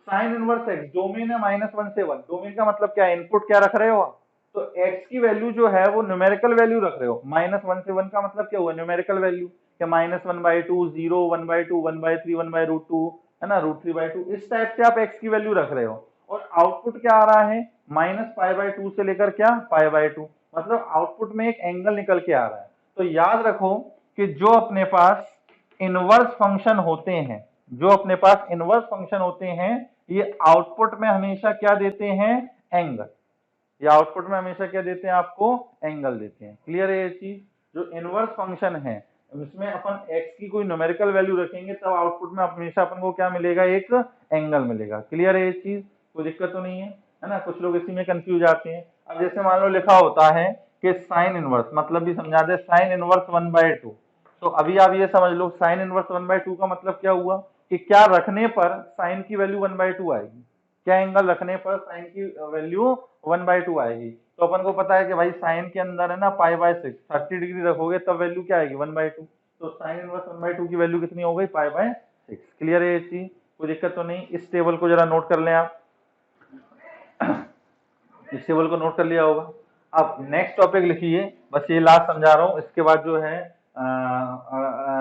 साइन इनवर्स एक्स, डोमेन है -1 से 1। डोमेन का मतलब क्या है, इनपुट क्या रख रहे हो आप, तो x की वैल्यू जो है वो न्यूमेरिकल वैल्यू रख रहे हो। -1 से 1 का मतलब क्या हुआ, न्यूमेरिकल वैल्यू, क्या -1/2, 0, 1/2, 1/3, 1/√2, है ना, √3/2, इस टाइप से आप x की वैल्यू रख रहे हो। और आउटपुट क्या आ रहा है, -π/2 से लेकर क्या, π/2, मतलब आउटपुट में एक एंगल निकल के आ रहा है। तो याद रखो कि जो अपने पास इनवर्स फंक्शन होते हैं, जो अपने पास इनवर्स फंक्शन होते हैं, ये आउटपुट में हमेशा क्या देते हैं, एंगल। ये आउटपुट में हमेशा क्या देते हैं, आपको एंगल देते हैं। क्लियर है ये चीज। जो इनवर्स फंक्शन है उसमें अपन x की कोई न्यूमेरिकल वैल्यू रखेंगे तब आउटपुट में हमेशा अपन को क्या मिलेगा, एक एंगल मिलेगा। क्लियर है ये चीज, कोई दिक्कत तो नहीं है ना। कुछ लोग इसी में कंफ्यूज आते हैं। अब जैसे मान लो लिखा होता है कि साइन इनवर्स, मतलब भी समझा दे, साइन इनवर्स 1/2। तो अभी आप ये समझ लो साइन इनवर्स 1/2 का मतलब क्या हुआ कि क्या रखने पर साइन की वैल्यू 1/2 आएगी, क्या एंगल रखने पर साइन की वैल्यू 1/2 आएगी। तो अपन को पता है कि भाई साइन के अंदर है ना π/6, 30 डिग्री रखोगे तब वैल्यू क्या आएगी, 1/2। तो साइन इनवर्स 1/2 की वैल्यू कितनी हो गई, π/6। क्लियर है ये चीज, कोई दिक्कत तो नहीं। इस टेबल को जरा नोट कर लें आप, इस टेबल को नोट कर लिया होगा। अब नेक्स्ट टॉपिक लिखिए, बस ये लास्ट समझा रहा हूँ, इसके बाद जो है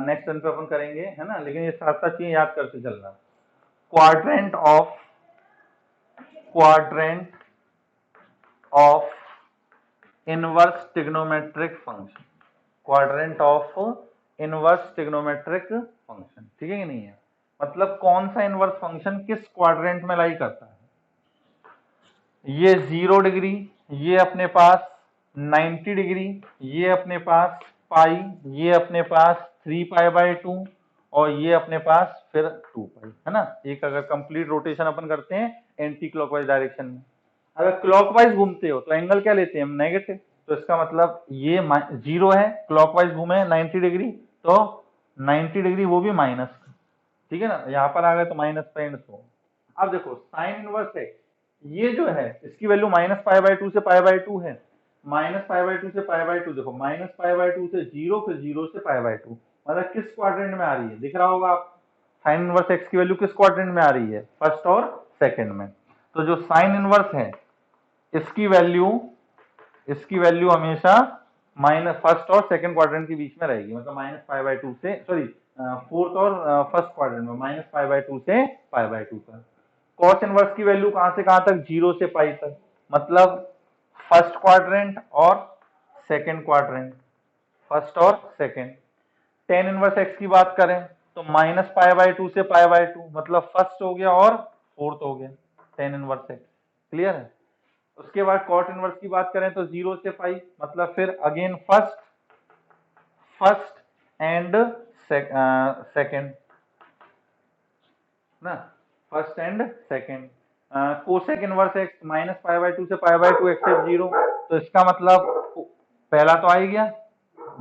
नेक्स्ट टर्न पे अपन करेंगे, है ना। लेकिन ये साथ साथ चीजें याद करते चलना। Quadrant of inverse trigonometric function, quadrant of inverse trigonometric function, ठीक है कि नहीं है, मतलब कौन सा इनवर्स फंक्शन किस क्वाड्रेंट में लाई करता है। ये 0 डिग्री, ये अपने पास 90 डिग्री, ये अपने पास पाई, ये अपने पास 3π/2 और ये अपने पास फिर 2π, है ना। एक अगर कंप्लीट रोटेशन अपन करते हैं एंटी क्लॉकवाइज डायरेक्शन में, अगर क्लॉकवाइज घूमते हो तो एंगल क्या लेते हैं हम, नेगेटिव। तो इसका मतलब ये 0 है, क्लॉकवाइज घूमे 90 डिग्री तो 90 डिग्री वो भी माइनस, ठीक है ना, यहाँ पर आ गए तो माइनस पॉइंट। अब देखो साइन इनवर्स है, ये जो है इसकी वैल्यू -π/2 से π/2 है, -π/2 से π/2, देखो -π/2 से 0, फिर 0 से π/2, मतलब किस क्वाड्रेंट में आ रही है, दिख रहा होगा आप। साइन इनवर्स एक्स की वैल्यू किस क्वाड्रेंट में आ रही है, फर्स्ट और सेकंड में। तो जो साइन इनवर्स है इसकी वैल्यू हमेशा माइनस फर्स्ट और सेकंड क्वाड्रेंट के बीच में रहेगी, मतलब -π/2 से, सॉरी फोर्थ और फर्स्ट क्वाड्रेंट में -π/2 से π/2 तक। कॉस इनवर्स की वैल्यू कहां से कहां तक, 0 से पाई तक, मतलब फर्स्ट क्वाड्रेंट और सेकंड क्वाड्रेंट, फर्स्ट और सेकंड। टेन इनवर्स एक्स की बात करें तो -π/2 से π/2, मतलब फर्स्ट हो गया और फोर्थ हो गया टेन इनवर्स एक्स, क्लियर है। उसके बाद कॉट इनवर्स की बात करें तो 0 से पाई, मतलब फिर अगेन फर्स्ट एंड सेकंड ना, first and second. Cosec inverse X -π/2 से π/2 एक्सेप्ट 0, तो इसका मतलब पहला तो आ ही गया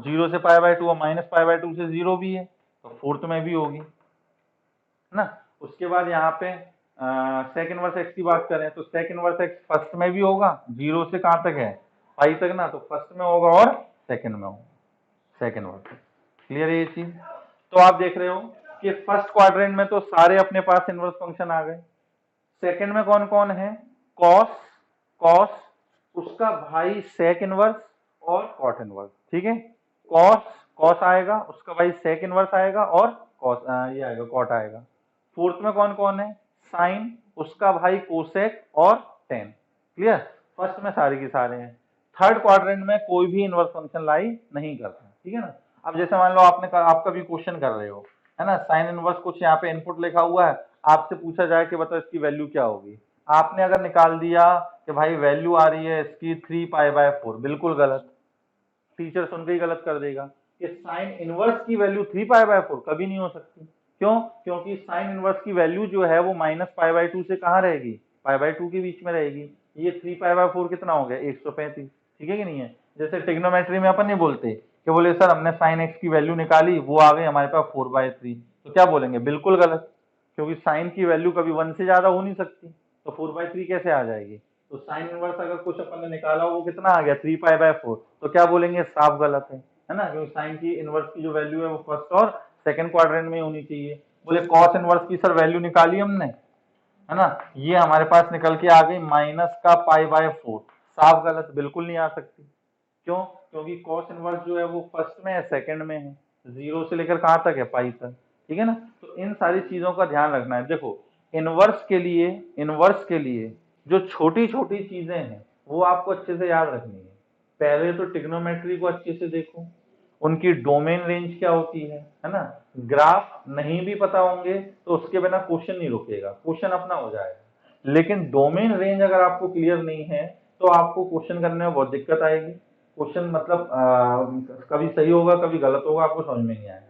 0 से π/2 और -π/2 से 0 भी है, तो फोर्थ में भी होगी ना। उसके बाद यहाँ पे सेक इनवर्स एक्स की बात करें तो सेक इनवर्स एक्स फर्स्ट में भी होगा, 0 से कहाँ तक है, पाई तक ना, तो फर्स्ट में होगा और सेकंड में होगा सेक इनवर्स। क्लियर है ये चीज। तो आप देख रहे हो कि फर्स्ट क्वाड्रेंट में तो सारे अपने पास इनवर्स फंक्शन आ गए, सेकंड में कौन कौन है, कॉस, उसका भाई सेक इनवर्स और कॉट इनवर्स, ठीक है। कॉस आएगा, उसका भाई सेक इनवर्स आएगा और कॉस ये आएगा, कॉट आएगा। फोर्थ में कौन कौन है, साइन, उसका भाई कोसेक और टेन, क्लियर। फर्स्ट में सारे के सारे हैं। थर्ड क्वाड्रेंट में कोई भी इनवर्स फंक्शन लाई नहीं करता, ठीक है ना। अब जैसे मान लो आपका भी क्वेश्चन कर रहे हो, है ना, साइन इनवर्स कुछ यहाँ पे इनपुट लिखा हुआ है, आपसे पूछा जाए कि बताओ इसकी वैल्यू क्या होगी, आपने अगर निकाल दिया कि भाई वैल्यू आ रही है इसकी 3π/4, बिल्कुल गलत, टीचर सुन के ही गलत कर देगा कि साइन इनवर्स की वैल्यू 3π/4 कभी नहीं हो सकती। क्यों, क्योंकि साइन इनवर्स की वैल्यू जो है वो -π/2 से कहाँ रहेगी, π/2 के बीच में रहेगी। ये 3π/4 कितना हो गया, 135, ठीक है कि नहीं है। जैसे ट्रिग्नोमेट्री में अपन नहीं बोलते कि बोले सर हमने साइन एक्स की वैल्यू निकाली, वो आ गई हमारे पास 4/3, तो क्या बोलेंगे, बिल्कुल गलत, क्योंकि साइन की वैल्यू कभी 1 से ज्यादा हो नहीं सकती, तो 4/3 कैसे आ जाएगी। तो साइन इनवर्स अगर कुछ अपन ने निकाला वो कितना आ गया, 3π/4, तो क्या बोलेंगे, साफ गलत है ना, क्योंकि साइन की इनवर्स की जो वैल्यू है वो फर्स्ट और सेकंड क्वाड्रेंट में होनी चाहिए। बोले कॉस इनवर्स की सर वैल्यू निकाली हमने, है ना, ये हमारे पास निकल के आ गई -π/4, साफ गलत, बिल्कुल नहीं आ सकती। क्यों, क्योंकि कॉस इनवर्स जो है वो फर्स्ट में है, सेकंड में है, 0 से लेकर कहाँ तक है, पाई तक, ठीक है ना। तो इन सारी चीजों का ध्यान रखना है। देखो इनवर्स के लिए जो छोटी छोटी चीजें हैं वो आपको अच्छे से याद रखनी है। पहले तो ट्रिग्नोमेट्री को अच्छे से देखो, उनकी डोमेन रेंज क्या होती है ना। ग्राफ नहीं भी पता होंगे तो उसके बिना क्वेश्चन नहीं रुकेगा, क्वेश्चन अपना हो जाएगा। लेकिन डोमेन रेंज अगर आपको क्लियर नहीं है तो आपको क्वेश्चन करने में बहुत दिक्कत आएगी। क्वेश्चन मतलब कभी सही होगा कभी गलत होगा, आपको समझ में नहीं आएगा।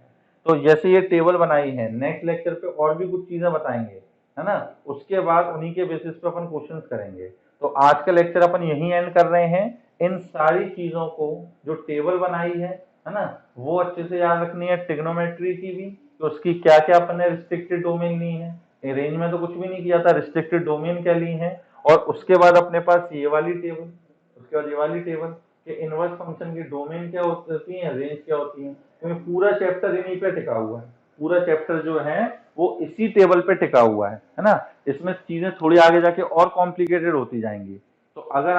तो जैसे ये टेबल बनाई है, नेक्स्ट लेक्चर पे और भी कुछ चीजें बताएंगे, है ना, उसके बाद उन्हीं के बेसिस पे अपन क्वेश्चंस करेंगे। तो आज का लेक्चर अपन यहीं एंड कर रहे हैं। इन सारी चीजों को जो टेबल बनाई है ना, वो अच्छे से याद रखनी है। ट्रिग्नोमेट्री की भी, तो उसकी क्या क्या अपन ने रिस्ट्रिक्टेड डोमेन ली है, रेंज में तो कुछ भी नहीं किया था, रिस्ट्रिक्टेड डोमेन क्या ली है। और उसके बाद अपने पास ये वाली टेबल, उसके बाद ये वाली टेबल कि इनवर्स फंक्शन की डोमेन क्या होती है, रेंज क्या होती है, क्योंकि पूरा चैप्टर इन्हीं पे टिका हुआ है। पूरा चैप्टर जो है वो इसी टेबल पे टिका हुआ है ना। इसमें चीजें थोड़ी आगे जाके और कॉम्प्लिकेटेड होती जाएंगी। तो अगर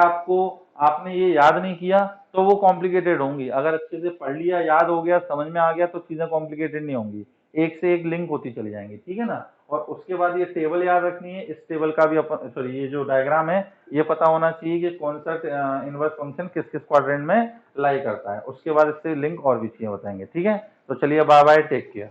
आपने ये याद नहीं किया तो वो कॉम्प्लिकेटेड होंगी, अगर अच्छे से पढ़ लिया, याद हो गया, समझ में आ गया, तो चीजें कॉम्प्लिकेटेड नहीं होंगी, एक से एक लिंक होती चली जाएंगी, ठीक है ना। और उसके बाद ये टेबल याद रखनी है। इस टेबल का भी अपन, सॉरी, ये जो डायग्राम है ये पता होना चाहिए कि कौन सा इनवर्स फंक्शन किस किस क्वाड्रेंट में लाई करता है। उसके बाद इससे लिंक और भी चीजें बताएंगे। ठीक है, तो चलिए, बाय बाय, टेक केयर।